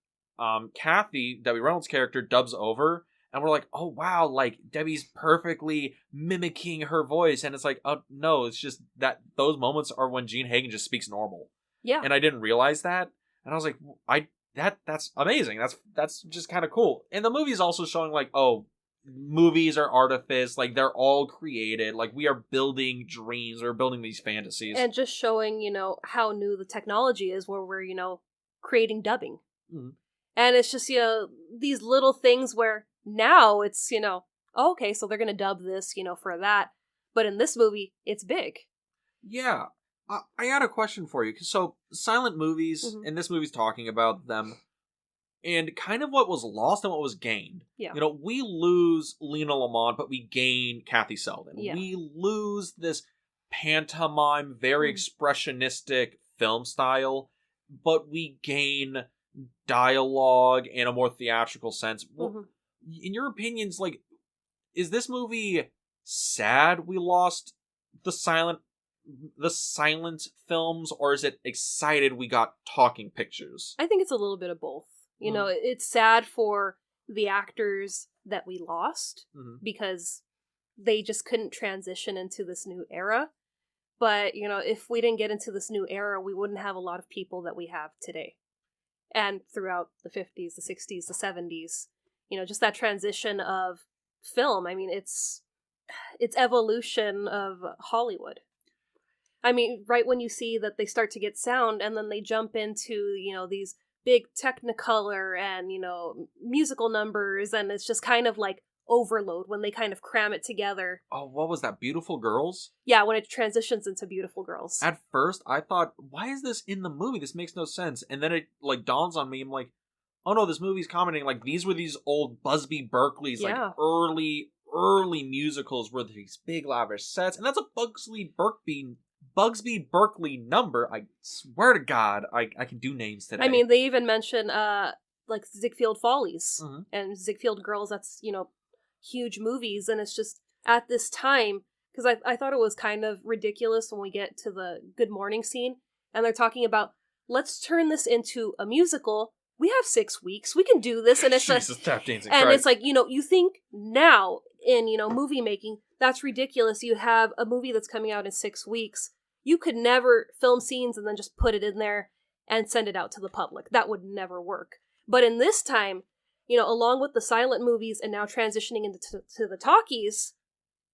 Kathy, Debbie Reynolds' character, dubs over. And we're like, oh, wow, like, Debbie's perfectly mimicking her voice. And it's like, oh, no, it's just that those moments are when Gene Hagen just speaks normal. Yeah. And I didn't realize that. And I was like, that's amazing. That's just kind of cool. And the movie's also showing, like, oh, movies are artifice. Like, they're all created. Like, we are building dreams. We're building these fantasies. And just showing, you know, how new the technology is where we're, you know, creating dubbing. And it's just, you know, these little things where... Now it's, you know, okay, so they're going to dub this, you know, for that. But in this movie, it's big. Yeah. I got a question for you. So, silent movies, and this movie's talking about them, and kind of what was lost and what was gained. Yeah. You know, we lose Lina Lamont, but we gain Kathy Selden. Yeah. We lose this pantomime, very expressionistic film style, but we gain dialogue in a more theatrical sense. Well, in your opinions, like, is this movie sad we lost the silent films, or is it excited we got talking pictures? I think it's a little bit of both. You know, it's sad for the actors that we lost because they just couldn't transition into this new era. But, you know, if we didn't get into this new era, we wouldn't have a lot of people that we have today. And throughout the 50s, the 60s, the 70s. You know, just that transition of film. I mean, it's evolution of Hollywood. I mean, right when you see that they start to get sound and then they jump into, you know, these big Technicolor and, you know, musical numbers, and it's just kind of like overload when they kind of cram it together. Oh, what was that? Beautiful Girls? Yeah, when it transitions into Beautiful Girls. At first, I thought, why is this in the movie? This makes no sense. And then it, like, dawns on me. I'm like, oh no, this movie's commenting, like, these were these old Busby Berkeley's, like, early musicals where these big lavish sets, and that's a Bugsby Berkeley number. I swear to God, I can do names today. I mean, they even mention, like, Ziegfeld Follies and Ziegfeld Girls. That's, you know, huge movies, and it's just, at this time, because I thought it was kind of ridiculous when we get to the good morning scene, and they're talking about, let's turn this into a musical. We have 6 weeks. We can do this. And it's Jesus, tap dancing. and Christ. it's like, you think now in, movie making, that's ridiculous. You have a movie that's coming out in 6 weeks. You could never film scenes and then just put it in there and send it out to the public. That would never work. But in this time, along with the silent movies and now transitioning into to the talkies,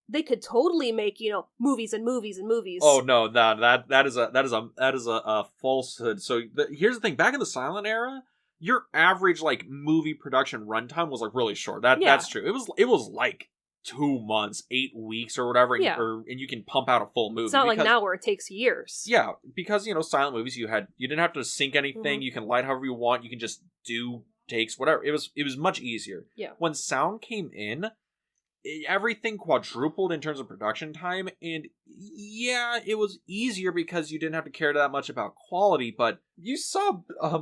they could totally make, movies and movies and movies. Oh no, that is a falsehood. So here's the thing: back in the silent era, your average like movie production runtime was like really short. That's true. It was like 2 months, 8 weeks, or whatever. And you can pump out a full movie. It's not like now where it takes years. Yeah, because silent movies you didn't have to sync anything. Mm-hmm. You can light however you want. You can just do takes, whatever. It was much easier. Yeah. When sound came in, everything quadrupled in terms of production time, and yeah, it was easier because you didn't have to care that much about quality. But you saw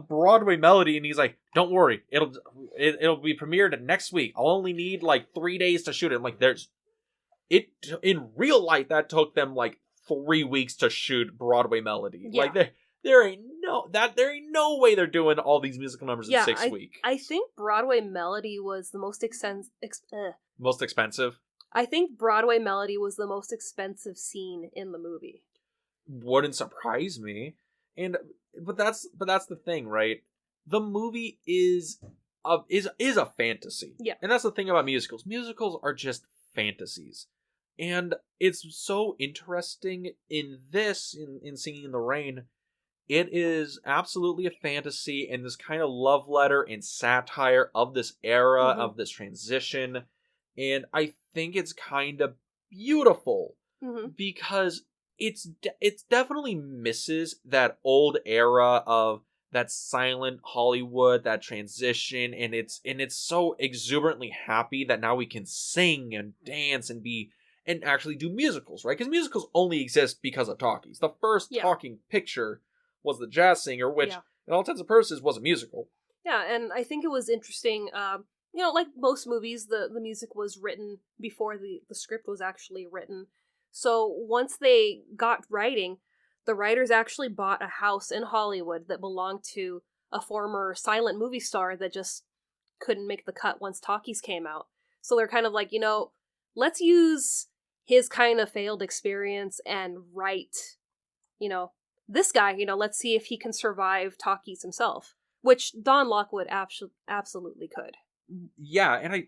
Broadway Melody, and he's like, "Don't worry, it'll be premiered next week. I'll only need like 3 days to shoot it." I'm like, in real life that took them like 3 weeks to shoot Broadway Melody. Yeah. Like there ain't no way they're doing all these musical numbers in 6 weeks. I think Broadway Melody was the most Most expensive? I think Broadway Melody was the most expensive scene in the movie. Wouldn't surprise me. But that's the thing, right? The movie is a fantasy. Yeah. And that's the thing about musicals. Musicals are just fantasies. And it's so interesting in Singing in the Rain. It is absolutely a fantasy and this kind of love letter and satire of this era, mm-hmm. of this transition. And I think it's kind of beautiful mm-hmm. because it's definitely misses that old era of that silent Hollywood, that transition, and it's so exuberantly happy that now we can sing and dance and actually do musicals, right? Because musicals only exist because of talkies. The first talking picture was The Jazz Singer, which, in all intents and purposes, was a musical. Yeah, and I think it was interesting. Like most movies, the music was written before the script was actually written. So once they got writing, the writers actually bought a house in Hollywood that belonged to a former silent movie star that just couldn't make the cut once talkies came out. So they're kind of like, let's use his kind of failed experience and write, this guy, let's see if he can survive talkies himself, which Don Lockwood absolutely could. Yeah, and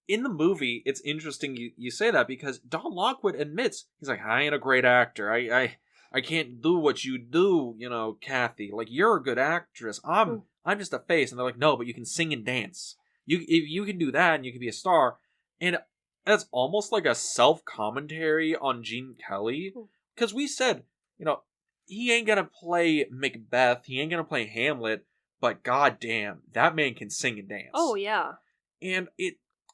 in the movie, it's interesting you say that because Don Lockwood admits, he's like, I ain't a great actor. I can't do what you do, Kathy. Like, you're a good actress. I'm just a face. And they're like, no, but you can sing and dance. You can do that and you can be a star. And that's almost like a self-commentary on Gene Kelly. Because we said, he ain't gonna play Macbeth, he ain't gonna play Hamlet, but goddamn, that man can sing and dance. Oh, yeah. And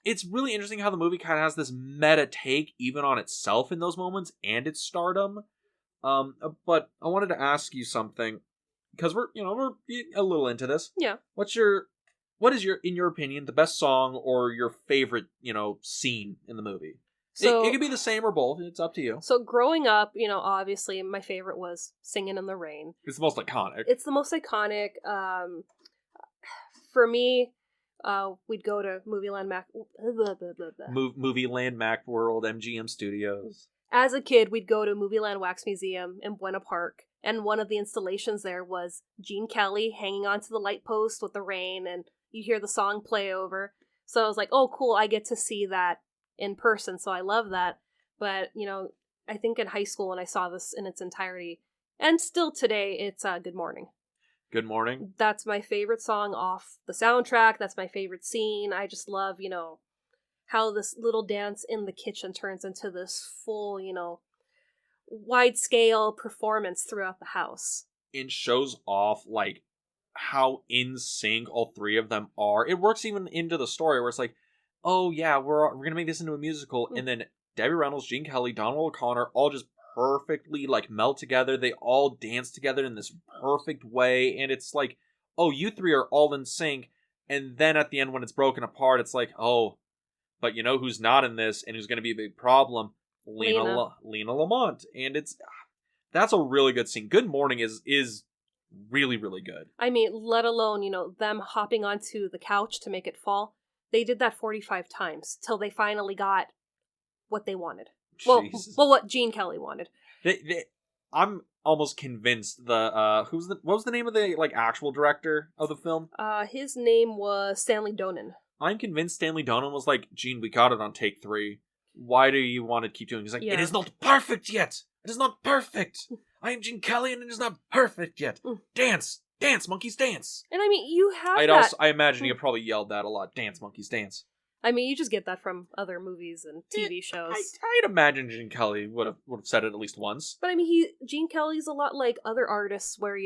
it's really interesting how the movie kind of has this meta take even on itself in those moments and its stardom. But I wanted to ask you something, because we're a little into this. Yeah. What is in your opinion, the best song or your favorite, scene in the movie? So, it could be the same or both. It's up to you. So growing up, obviously my favorite was Singin' in the Rain. It's the most iconic. It's the most iconic. For me, we'd go to Movieland Macworld, MGM Studios. As a kid, we'd go to Movieland Wax Museum in Buena Park, and one of the installations there was Gene Kelly hanging onto the light post with the rain, and you hear the song play over. So I was like, oh, cool, I get to see that in person, so I love that. But, I think in high school when I saw this in its entirety, and still today, it's Good Morning. Good Morning? That's my favorite song off the soundtrack. That's my favorite scene. I just love, how this little dance in the kitchen turns into this full, wide-scale performance throughout the house. It shows off, like, how in sync all three of them are. It works even into the story where it's like, oh yeah, we're gonna make this into a musical, and then Debbie Reynolds, Gene Kelly, Donald O'Connor all just perfectly like melt together. They all dance together in this perfect way, and it's like, oh, you three are all in sync. And then at the end when it's broken apart, it's like, oh, But you know who's not in this and who's going to be a big problem? Lina Lamont. And that's a really good scene. Good Morning is really, really good. I mean, let alone, them hopping onto the couch to make it fall. They did that 45 times till they finally got what they wanted. Well, what Gene Kelly wanted. I'm almost convinced what was the name of the actual director of the film? His name was Stanley Donen. I'm convinced Stanley Donen was like, Gene, we got it on take 3. Why do you want to keep doing it? He's like, It is not perfect yet. It is not perfect. I am Gene Kelly and it is not perfect yet. Dance, monkeys, dance. And I mean, you have I imagine he probably yelled that a lot. Dance, monkeys, dance. I mean, you just get that from other movies and TV shows. I'd imagine Gene Kelly would have said it at least once. But I mean, Gene Kelly's a lot like other artists where,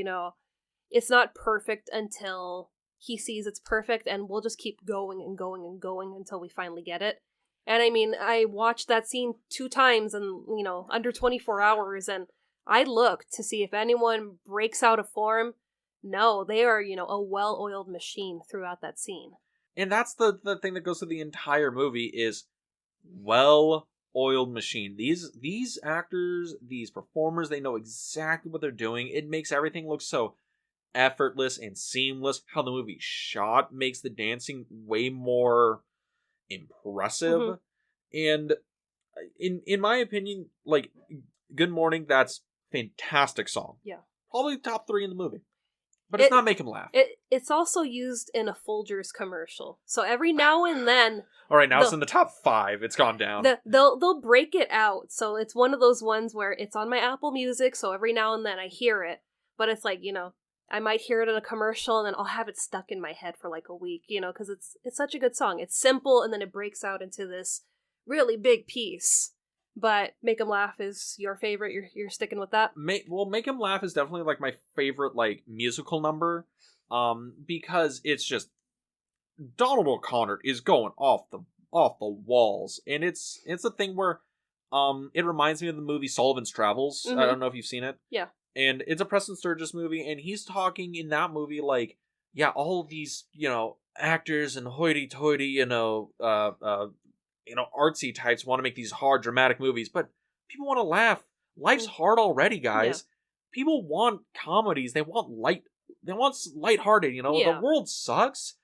it's not perfect until he sees it's perfect, and we'll just keep going and going and going until we finally get it. And I mean, I watched that scene 2 times in, under 24 hours, and I looked to see if anyone breaks out of form. No, they are, a well-oiled machine throughout that scene. And that's the thing that goes through the entire movie is well-oiled machine. These actors, these performers, they know exactly what they're doing. It makes everything look so effortless and seamless. How the movie shot makes the dancing way more impressive. Mm-hmm. And in my opinion, Good Morning, that's fantastic song. Yeah. Probably top 3 in the movie. But it's not Make 'Em Laugh. It's also used in a Folgers commercial. So every now and then... All right, now it's in the top 5. It's gone down. They'll break it out. So it's one of those ones where it's on my Apple Music, so every now and then I hear it. But it's like, I might hear it in a commercial and then I'll have it stuck in my head for a week, because it's such a good song. It's simple and then it breaks out into this really big piece. But Make 'Em Laugh is your favorite. You're sticking with that? Make 'Em Laugh is definitely my favorite musical number, because it's just Donald O'Connor is going off the walls, and it's a thing where it reminds me of the movie Sullivan's Travels. Mm-hmm. I don't know if you've seen it. Yeah. And it's a Preston Sturges movie, and he's talking in that movie all of these actors and hoity-toity artsy types want to make these hard, dramatic movies, but people want to laugh. Life's hard already, guys. Yeah. People want comedies. They want lighthearted, Yeah. The world sucks.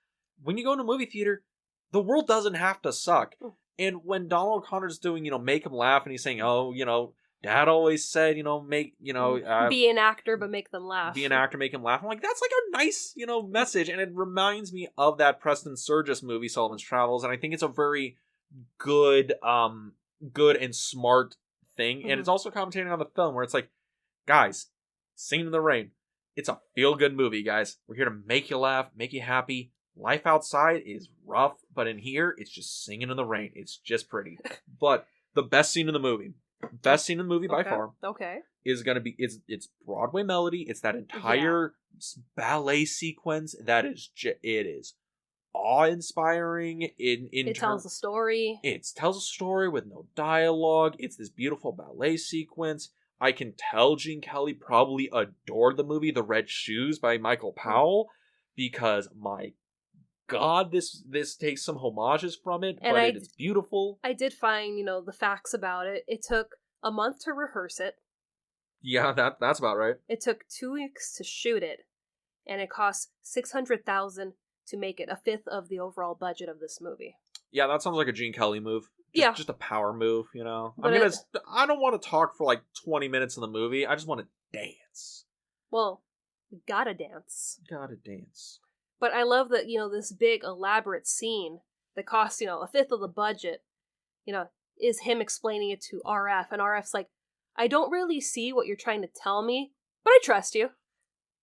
When you go to a movie theater, the world doesn't have to suck. And when Donald O'Connor's doing, Make 'Em Laugh, and he's saying, Dad always said, be an actor, but make them laugh. Be an actor, make them laugh. I'm like, that's a nice, message. And it reminds me of that Preston Sturges movie, Sullivan's Travels. And I think it's a very good and smart thing. Mm-hmm. And it's also commentating on the film where it's like, guys, Singin' in the Rain. It's a feel-good movie, guys. We're here to make you laugh, make you happy. Life outside is rough, but in here, it's just singing in the rain. It's just pretty. But the best scene in the movie by far. Okay. Is gonna be it's Broadway melody. It's that entire ballet sequence that is it is awe-inspiring. It tells a story. It tells a story with no dialogue. It's this beautiful ballet sequence. I can tell Gene Kelly probably adored the movie The Red Shoes by Michael Powell, because my God, this takes some homages from it, and it is beautiful. I did find, the facts about it. It took a month to rehearse it. Yeah, that's about right. It took 2 weeks to shoot it, and it cost $600,000 to make it, a fifth of the overall budget of this movie. Yeah, that sounds like a Gene Kelly move. Just a power move, But I don't want to talk for 20 minutes in the movie. I just want to dance. Well, we gotta dance. Gotta dance. But I love that, this big elaborate scene that costs, a fifth of the budget, is him explaining it to RF. And RF's like, I don't really see what you're trying to tell me, but I trust you.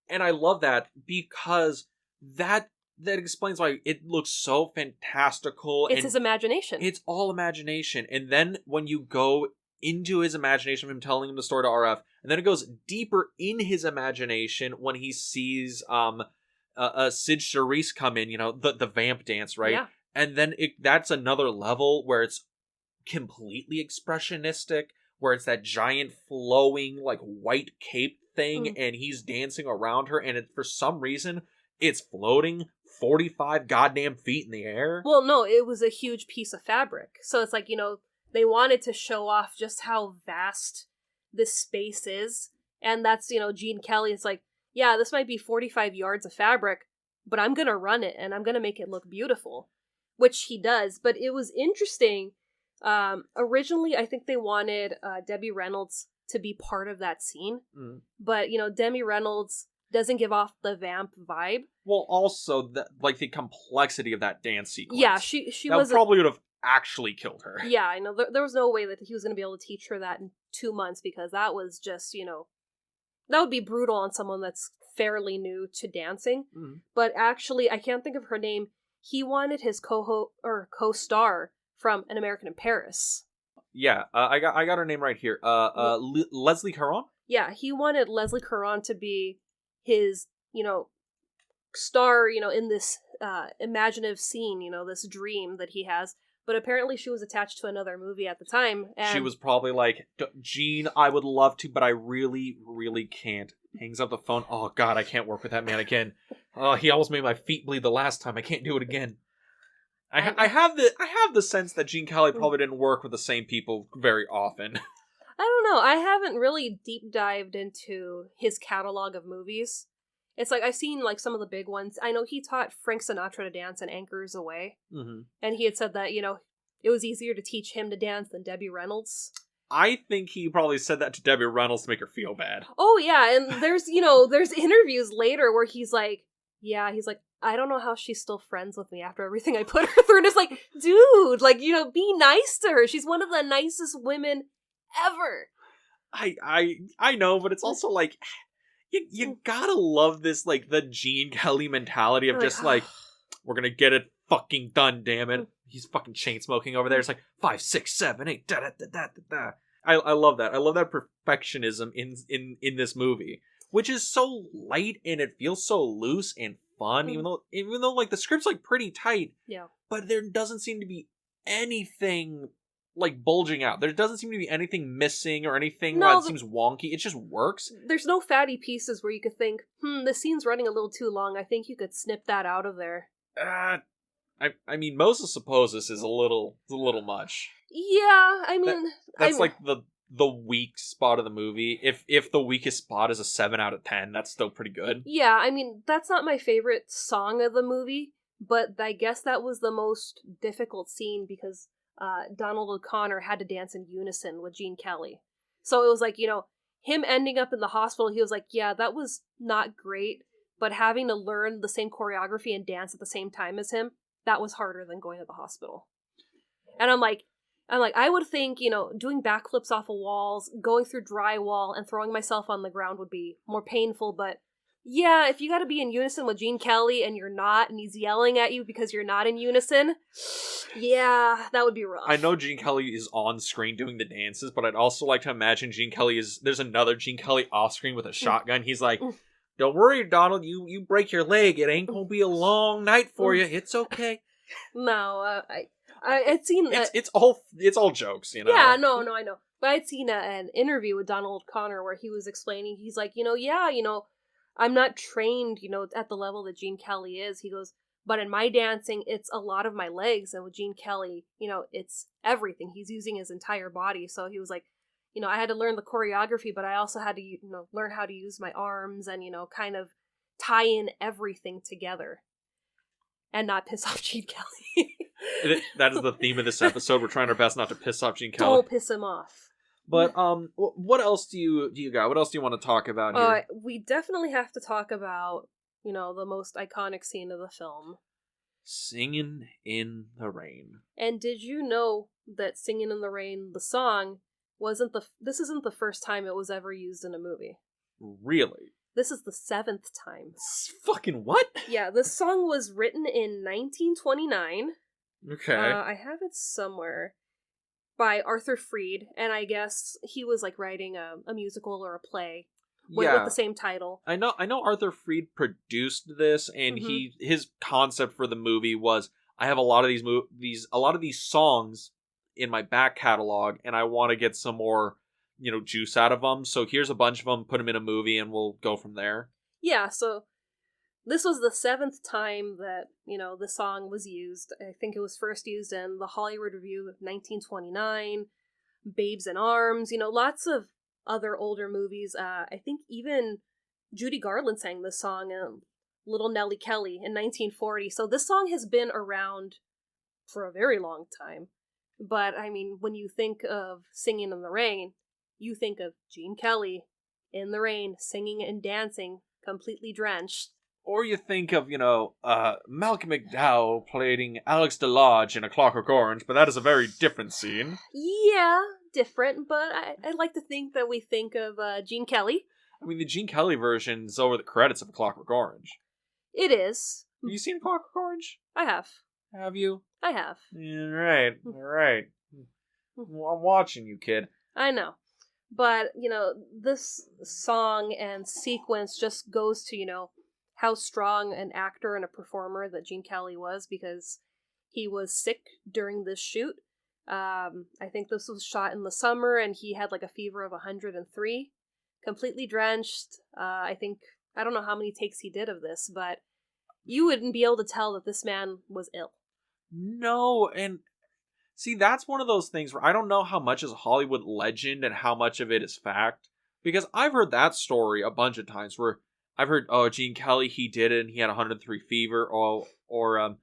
And I love that because that explains why it looks so fantastical. It's his imagination. It's all imagination. And then when you go into his imagination of him telling him the story to RF, and then it goes deeper in his imagination when he sees Sid Charisse come in, the vamp dance, right? Yeah. And then that's another level where it's completely expressionistic, where it's that giant flowing white cape thing, and he's dancing around her, and for some reason it's floating 45 goddamn feet in the air? Well, no, it was a huge piece of fabric. So it's like, they wanted to show off just how vast this space is. And that's, Gene Kelly. It's like, yeah, this might be 45 yards of fabric, but I'm going to run it and I'm going to make it look beautiful, which he does. But it was interesting. Originally, I think they wanted Debbie Reynolds to be part of that scene. Mm. But, Debbie Reynolds doesn't give off the vamp vibe. Well, also, the complexity of that dance sequence. Yeah, she that probably would have actually killed her. Yeah, I know. There was no way that he was going to be able to teach her that in 2 months, because that was just, that would be brutal on someone that's fairly new to dancing. Mm. But actually, I can't think of her name. He wanted his co-star from An American in Paris. Yeah, I got her name right here. Leslie Caron? Yeah, he wanted Leslie Caron to be his, star, in this imaginative scene, this dream that he has. But apparently she was attached to another movie at the time. And she was probably like, Gene, I would love to, but I really, really can't. Hangs up the phone. Oh, God, I can't work with that man again. Oh, he almost made my feet bleed the last time. I can't do it again. I have the sense that Gene Kelly probably didn't work with the same people very often. I don't know. I haven't really deep dived into his catalog of movies. It's like, I've seen like some of the big ones. I know he taught Frank Sinatra to dance in Anchors Away. Mm-hmm. And he had said that, it was easier to teach him to dance than Debbie Reynolds. I think he probably said that to Debbie Reynolds to make her feel bad. Oh, yeah. And there's interviews later where he's like, I don't know how she's still friends with me after everything I put her through. And it's like, dude, be nice to her. She's one of the nicest women ever. I know, but it's also like, you gotta love this, the Gene Kelly mentality of just we're gonna get it fucking done, damn it. He's fucking chain smoking over there. It's like 5, 6, 7, 8, da da da da da. I love that. I love that perfectionism in this movie, which is so light and it feels so loose and fun, even though the script's pretty tight. Yeah. But there doesn't seem to be anything bulging out. There doesn't seem to be anything missing or anything that seems wonky. It just works. There's no fatty pieces where you could think, this scene's running a little too long. I think you could snip that out of there. I mean, Moses Supposes is a little much. Yeah, I mean... That's the weak spot of the movie. If the weakest spot is a 7 out of 10, that's still pretty good. Yeah, I mean, that's not my favorite song of the movie, but I guess that was the most difficult scene because Donald O'Connor had to dance in unison with Gene Kelly. So it was like, him ending up in the hospital, he was like, yeah, that was not great, but having to learn the same choreography and dance at the same time as him, that was harder than going to the hospital. And I'm like, I would think, doing backflips off of walls, going through drywall, and throwing myself on the ground would be more painful, but yeah, if you gotta be in unison with Gene Kelly and you're not, and he's yelling at you because you're not in unison, yeah, that would be rough. I know Gene Kelly is on screen doing the dances, but I'd also like to imagine there's another Gene Kelly off screen with a shotgun. He's like, don't worry, Donald, you break your leg, it ain't gonna be a long night for you, it's okay. No, I'd seen that. It's all jokes, Yeah, no, I know. But I'd seen an interview with Donald O'Connor where he was explaining, he's like, I'm not trained, at the level that Gene Kelly is. He goes, but in my dancing, it's a lot of my legs. And with Gene Kelly, it's everything. He's using his entire body. So he was like, I had to learn the choreography, but I also had to, learn how to use my arms and, kind of tie in everything together and not piss off Gene Kelly. That is the theme of this episode. We're trying our best not to piss off Gene Kelly. Don't piss him off. But what else do you got? What else do you want to talk about here? We definitely have to talk about, the most iconic scene of the film. Singin' in the Rain. And did you know that Singin' in the Rain, the song, this isn't the first time it was ever used in a movie. Really? This is the 7th time. Fucking what? Yeah, this song was written in 1929. Okay. I have it somewhere. By Arthur Freed, and I guess he was writing a musical or a play with the same title. I know Arthur Freed produced this, and his concept for the movie was, I have a lot of these songs in my back catalog, and I want to get some more, juice out of them. So here's a bunch of them, put them in a movie, and we'll go from there. Yeah. So this was the 7th time that, the song was used. I think it was first used in the Hollywood Review of 1929, Babes in Arms, lots of other older movies. I think even Judy Garland sang this song in Little Nellie Kelly in 1940. So this song has been around for a very long time. But, I mean, when you think of Singing in the Rain, you think of Gene Kelly in the rain, singing and dancing, completely drenched. Or you think of, Malcolm McDowell playing Alex DeLodge in A Clockwork Orange, but that is a very different scene. Yeah, different, but I like to think that we think of Gene Kelly. I mean, the Gene Kelly version is over the credits of A Clockwork Orange. It is. Have you seen A Clockwork Orange? I have. Have you? I have. All right. Well, I'm watching you, kid. I know. But, this song and sequence just goes to, how strong an actor and a performer that Gene Kelly was, because he was sick during this shoot. I think this was shot in the summer, and he had like a fever of 103, completely drenched. I don't know how many takes he did of this, but you wouldn't be able to tell that this man was ill. No, and see, that's one of those things where I don't know how much is Hollywood legend and how much of it is fact, because I've heard that story a bunch of times where I've heard, Gene Kelly, he did it and he had 103 fever, or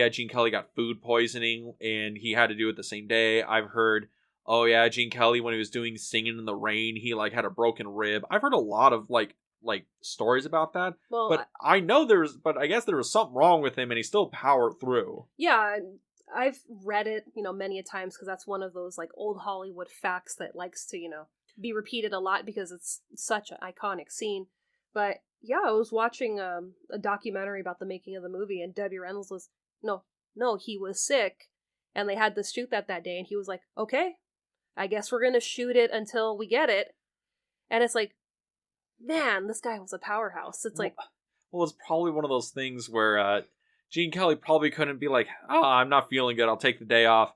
Gene Kelly got food poisoning and he had to do it the same day. I've heard, Gene Kelly, when he was doing Singing in the Rain, he like had a broken rib. I've heard a lot of like stories about that. Well, but I guess there was something wrong with him and he still powered through. Yeah, I've read it, many a times, because that's one of those like old Hollywood facts that likes to, be repeated a lot because it's such an iconic scene. But yeah, I was watching a documentary about the making of the movie, and Debbie Reynolds was, no, he was sick, and they had to shoot that day, and he was like, okay, I guess we're gonna shoot it until we get it. And it's like, man, this guy was a powerhouse. It's like, well, it's probably one of those things where Gene Kelly probably couldn't be like, I'm not feeling good, I'll take the day off.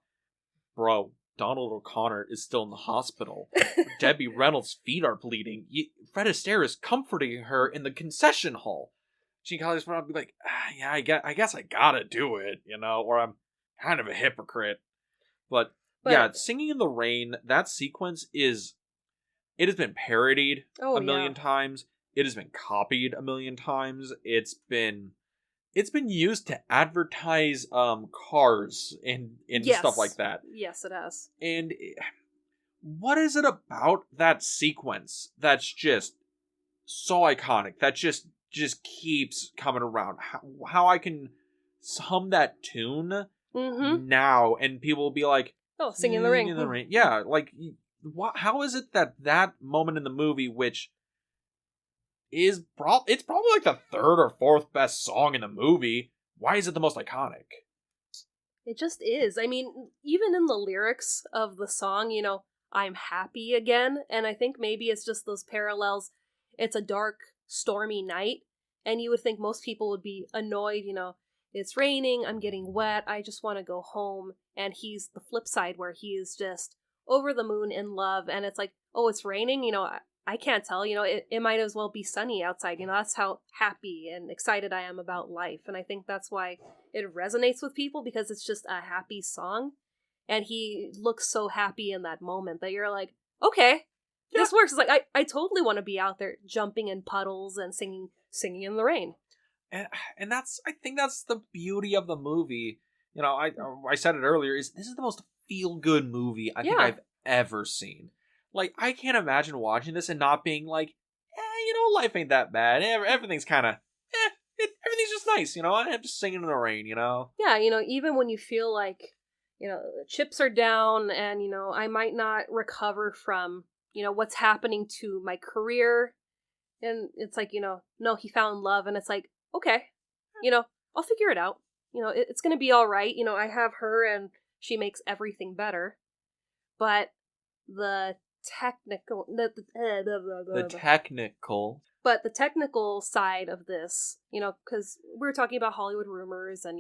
Bro, Donald O'Connor is still in the hospital. Debbie Reynolds' feet are bleeding. Fred Astaire is comforting her in the concession hall. Gene Kelly's probably be like, yeah, I guess I gotta do it, or I'm kind of a hypocrite. But yeah, Singing in the Rain, that sequence it has been parodied a million times. It has been copied a million times. It's been used to advertise cars and stuff like that. Yes, it has. And what is it about that sequence that's just so iconic, that just keeps coming around? How I can hum that tune now and people will be like, Singing in the Rain. In the Rain. Yeah, like, how is it that moment in the movie, which is it's probably like the 3rd or 4th best song in the movie, why is it the most iconic? It just is. I mean, even in the lyrics of the song, I'm happy again, and I think maybe it's just those parallels. It's a dark, stormy night, and you would think most people would be annoyed, it's raining, I'm getting wet, I just want to go home, and he's the flip side where he is just over the moon in love, and it's like, it's raining, I can't tell, it might as well be sunny outside, that's how happy and excited I am about life, and I think that's why it resonates with people, because it's just a happy song, and he looks so happy in that moment that you're like, okay, this works. It's like, I totally want to be out there jumping in puddles and singing in the rain. And I think that's the beauty of the movie. I said it earlier, this is the most feel-good movie I think I've ever seen. Like, I can't imagine watching this and not being like, life ain't that bad. Everything's kind of, everything's just nice, I'm just singing in the rain, Yeah, even when you feel like, the chips are down and, I might not recover from, what's happening to my career. And it's like, no, he found love. And it's like, okay, I'll figure it out. It's going to be all right. I have her and she makes everything better. But the technical side of this, because we were talking about Hollywood rumors and,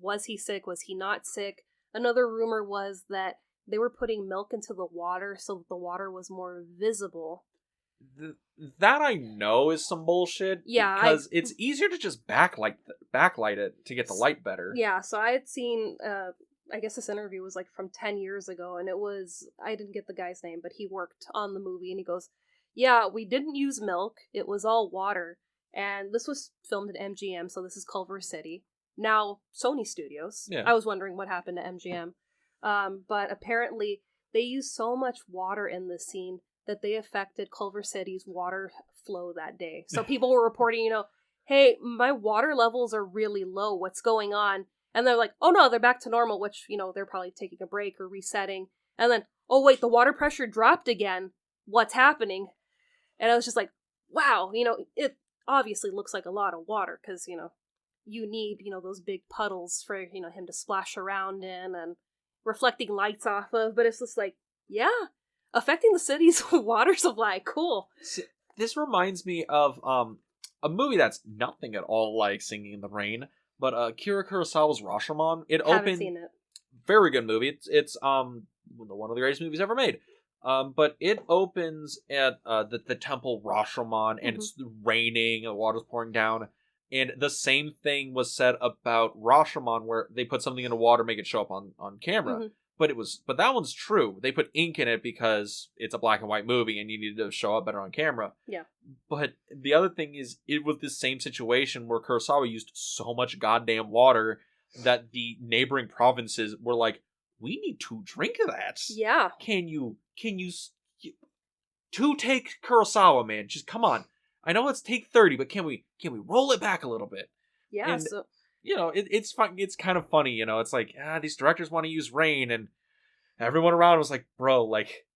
was he sick? Was he not sick? Another rumor was that they were putting milk into the water so that the water was more visible. That I know is some bullshit. Yeah, because it's easier to just backlight it to get the light better. Yeah, so I had seen, I guess this interview was like from 10 years ago, and it was, I didn't get the guy's name, but he worked on the movie, and he goes, yeah, we didn't use milk, it was all water, and this was filmed at MGM, so this is Culver City, now Sony Studios. Yeah. I was wondering what happened to MGM, but apparently they used so much water in this scene that they affected Culver City's water flow that day. So people were reporting, hey, my water levels are really low, what's going on? And they're like, oh no, they're back to normal, which, they're probably taking a break or resetting. And then, oh wait, the water pressure dropped again. What's happening? And I was just like, wow, it obviously looks like a lot of water, because, you need, those big puddles for, him to splash around in and reflecting lights off of. But it's just like, yeah, affecting the city's water supply, cool. This reminds me of a movie that's nothing at all like Singing in the Rain, but Akira Kurosawa's Rashomon. Haven't seen it. Very good movie. It's one of the greatest movies ever made. But it opens at the temple Rashomon, and it's raining, and the water's pouring down. And the same thing was said about Rashomon, where they put something in the water, make it show up on camera. Mm-hmm. But that one's true. They put ink in it because it's a black and white movie and you needed to show up better on camera. Yeah. But the other thing is, it was the same situation where Kurosawa used so much goddamn water that the neighboring provinces were like, we need to drink that. Yeah. Can you to take Kurosawa, man? Just come on. I know it's take 30, but can we roll it back a little bit? Yeah. And, so it's fun. It's kind of funny, It's like, these directors want to use rain, and everyone around was like, bro, like,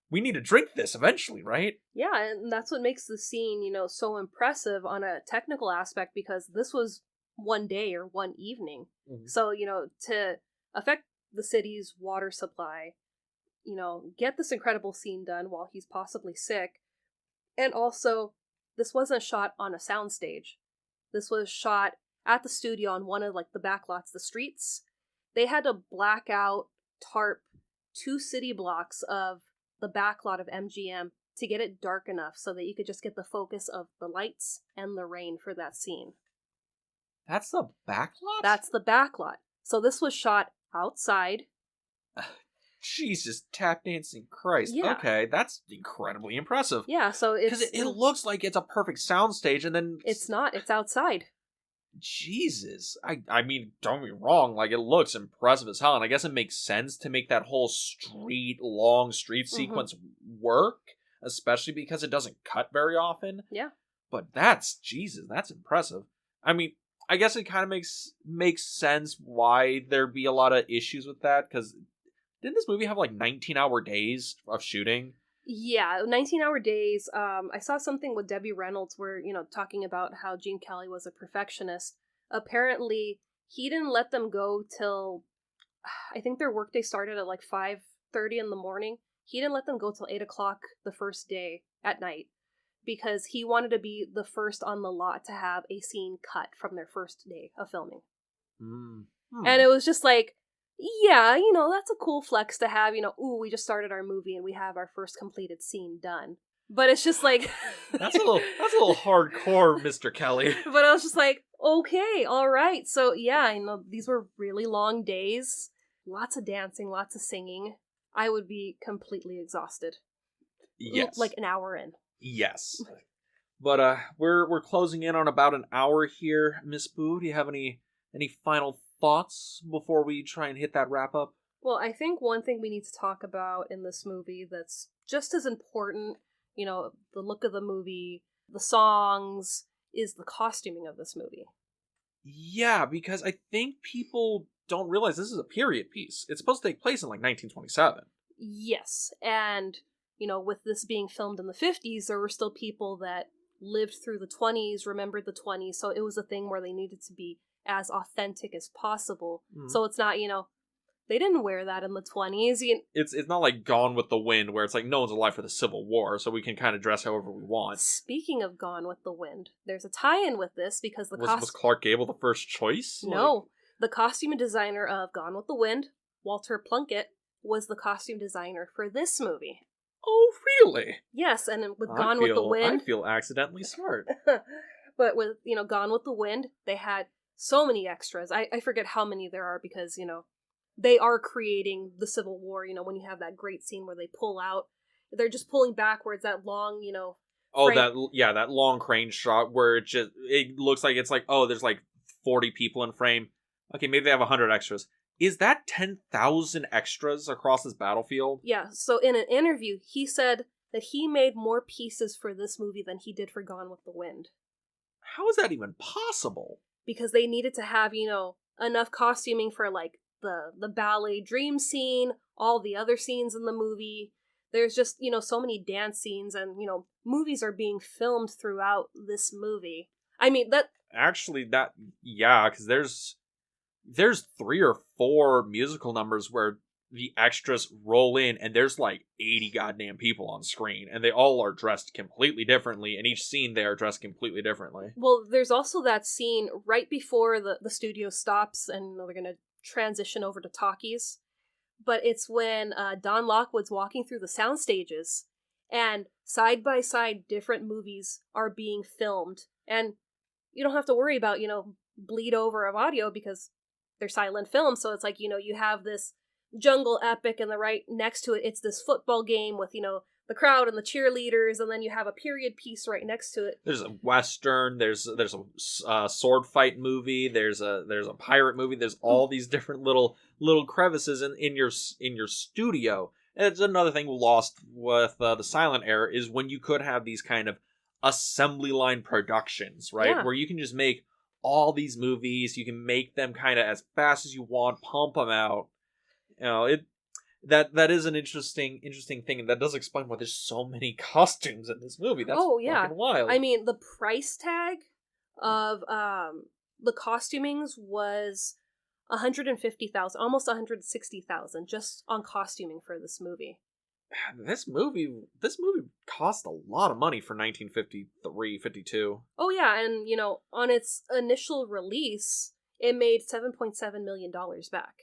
we need to drink this eventually, right? Yeah, and that's what makes the scene, so impressive on a technical aspect, because this was one day or one evening. Mm-hmm. So, to affect the city's water supply, get this incredible scene done while he's possibly sick. And also, this wasn't shot on a soundstage. This was shot at the studio on one of, the back lots, the streets. They had to black out, tarp 2 city blocks of the back lot of MGM to get it dark enough so that you could just get the focus of the lights and the rain for that scene. That's the back lot? That's the back lot. So this was shot outside. Jesus, tap dancing Christ. Yeah. Okay, that's incredibly impressive. Yeah, so it's... Because it looks like it's a perfect soundstage, and then... It's not, it's outside. Jesus. I mean, don't get me wrong, it looks impressive as hell, and I guess it makes sense to make that whole long street sequence work, especially because it doesn't cut very often. Yeah. But that's impressive. I mean, I guess it kind of makes sense why there'd be a lot of issues with that, because didn't this movie have 19-hour days of shooting? Yeah, 19-hour days. I saw something with Debbie Reynolds where, talking about how Gene Kelly was a perfectionist. Apparently, he didn't let them go till, I think their workday started at 5:30 in the morning. He didn't let them go till 8 o'clock the first day at night, because he wanted to be the first on the lot to have a scene cut from their first day of filming. And it was just yeah, that's a cool flex to have, we just started our movie and we have our first completed scene done. But it's just that's a little hardcore, Mr. Kelly. But I was just okay, all right. So yeah, these were really long days. Lots of dancing, lots of singing. I would be completely exhausted. Yes. An hour in. Yes. But we're closing in on about an hour here. Miss Boo, do you have any final thoughts before we try and hit that wrap up? Well, I think one thing we need to talk about in this movie that's just as important, the look of the movie, the songs, is the costuming of this movie. Yeah, because I think people don't realize this is a period piece. It's supposed to take place in 1927. Yes, and, with this being filmed in the 50s, there were still people that lived through the 20s, remembered the 20s, so it was a thing where they needed to be as authentic as possible. So it's not, they didn't wear that in the 20s. It's not like Gone with the Wind, where it's no one's alive for the Civil War, so we can kind of dress however we want. Speaking of Gone with the Wind, there's a tie-in with this, because was Clark Gable the first choice? No. The costume designer of Gone with the Wind, Walter Plunkett, was the costume designer for this movie. Oh, really? Yes, and with Gone with the Wind... I feel accidentally smart. But with, Gone with the Wind, they had so many extras. I forget how many there are because, they are creating the Civil War, when you have that great scene where they pull out. They're just pulling backwards, that long, Oh, frame. that long crane shot where it looks like it's like, oh, there's like 40 people in frame. Okay, maybe they have 100 extras. Is that 10,000 extras across this battlefield? Yeah, so in an interview, he said that he made more pieces for this movie than he did for Gone with the Wind. How is that even possible? Because they needed to have, enough costuming for, like, the ballet dream scene, all the other scenes in the movie. There's just, so many dance scenes and, movies are being filmed throughout this movie. I mean, that... Actually, because there's 3 or 4 musical numbers where the extras roll in and there's like 80 goddamn people on screen and they all are dressed completely differently, and each scene they are dressed completely differently. Well, there's also that scene right before the studio stops and they're going to transition over to talkies. But it's when Don Lockwood's walking through the sound stages and side by side different movies are being filmed. And you don't have to worry about, bleed over of audio because they're silent films. So it's like, you have this jungle epic and right next to it, it's this football game with, the crowd and the cheerleaders, and then you have a period piece right next to it. There's a western, there's a sword fight movie, there's a pirate movie, there's all these different little crevices in your studio. And it's another thing lost with the silent era is when you could have these kind of assembly line productions, right? Yeah. Where you can just make all these movies, you can make them kind of as fast as you want, pump them out. That is an interesting thing, and that does explain why there's so many costumes in this movie. That's fucking wild. I mean, the price tag of the costumings was $150,000, almost $160,000 just on costuming for this movie. This movie cost a lot of money for 1953, 52. Oh yeah, and on its initial release, it made $7.7 million back.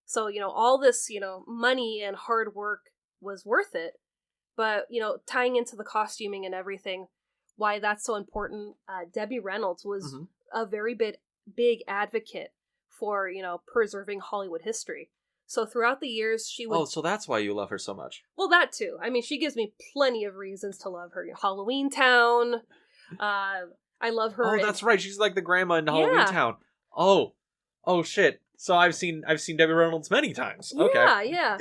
So, all this, money and hard work was worth it. But, tying into the costuming and everything, why that's so important, Debbie Reynolds was a very big advocate for, preserving Hollywood history. So throughout the years, she would... Oh, so that's why you love her so much. Well, that too. I mean, she gives me plenty of reasons to love her. Halloween Town. I love her. Oh, that's right. She's like the grandma in Halloween Town. Oh, shit. So I've seen Debbie Reynolds many times. Okay. Yeah.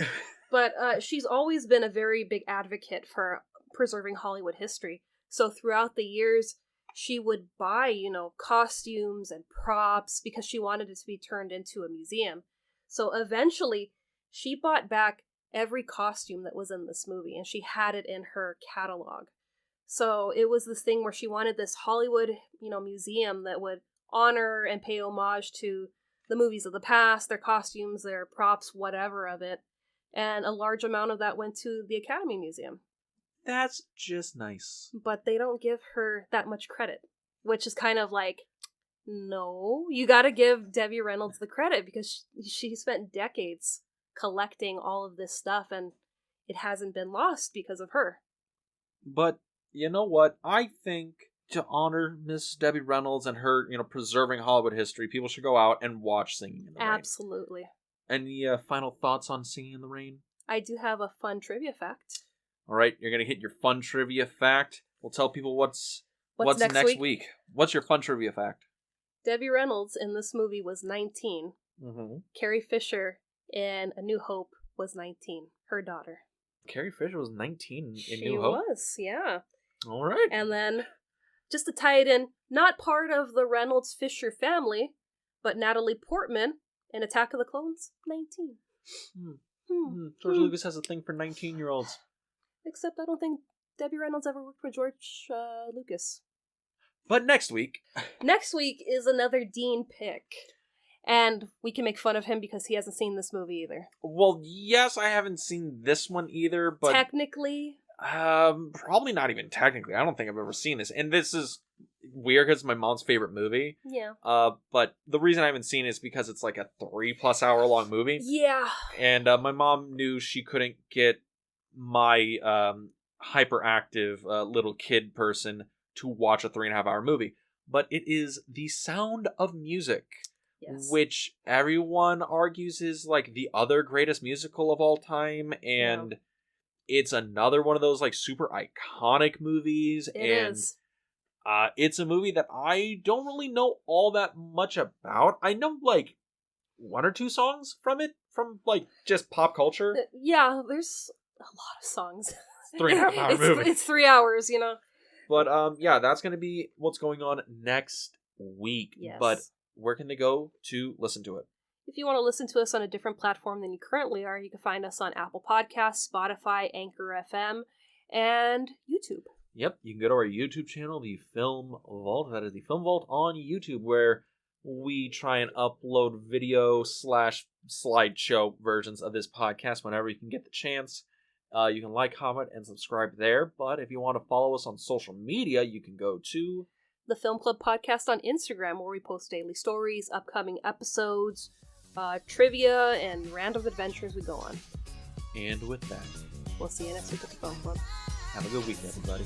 But she's always been a very big advocate for preserving Hollywood history. So throughout the years, she would buy, costumes and props because she wanted it to be turned into a museum. So eventually, she bought back every costume that was in this movie, and she had it in her catalog. So it was this thing where she wanted this Hollywood, museum that would honor and pay homage to the movies of the past, their costumes, their props, whatever of it. And a large amount of that went to the Academy Museum. That's just nice. But they don't give her that much credit, which is kind of like, no, you gotta give Debbie Reynolds the credit because she spent decades collecting all of this stuff and it hasn't been lost because of her. But you know what? I think to honor Miss Debbie Reynolds and her, preserving Hollywood history, people should go out and watch Singing in the Rain. Absolutely. Any final thoughts on Singing in the Rain? I do have a fun trivia fact. All right, you're going to hit your fun trivia fact. We'll tell people what's next week. What's your fun trivia fact? Debbie Reynolds in this movie was 19. Mm-hmm. Carrie Fisher in A New Hope was 19, her daughter. Carrie Fisher was 19 in She New Hope? She was, yeah. All right. And then, just to tie it in, not part of the Reynolds-Fisher family, but Natalie Portman in Attack of the Clones, 19. George Lucas has a thing for 19-year-olds. Except I don't think Debbie Reynolds ever worked for George Lucas. But next week... Next week is another Dean pick. And we can make fun of him because he hasn't seen this movie either. Well, yes, I haven't seen this one either, but... Technically? Probably not even technically. I don't think I've ever seen this. And this is weird because it's my mom's favorite movie. Yeah. But the reason I haven't seen it is because it's like a 3+ hour long movie. Yeah. And my mom knew she couldn't get my hyperactive little kid person to watch a 3.5 hour movie. But it is The Sound of Music, yes. which everyone argues is like the other greatest musical of all time, and it's another one of those like super iconic movies. It is. It's a movie that I don't really know all that much about. I know like 1 or 2 songs from it, from like just pop culture. Yeah, there's a lot of songs. 3.5 hour movie. It's 3 hours, you know. But yeah, that's gonna be what's going on next week. Yes. But where can they go to listen to it? If you want to listen to us on a different platform than you currently are, you can find us on Apple Podcasts, Spotify, Anchor FM, and YouTube. Yep, you can go to our YouTube channel, The Film Vault. That is The Film Vault on YouTube, where we try and upload video / slideshow versions of this podcast whenever you can get the chance. You can like, comment, and subscribe there. But if you want to follow us on social media, you can go to the Film Club Podcast on Instagram, where we post daily stories, upcoming episodes, trivia, and random adventures we go on. And with that, we'll see you next week at the Film Club. Have a good week, everybody.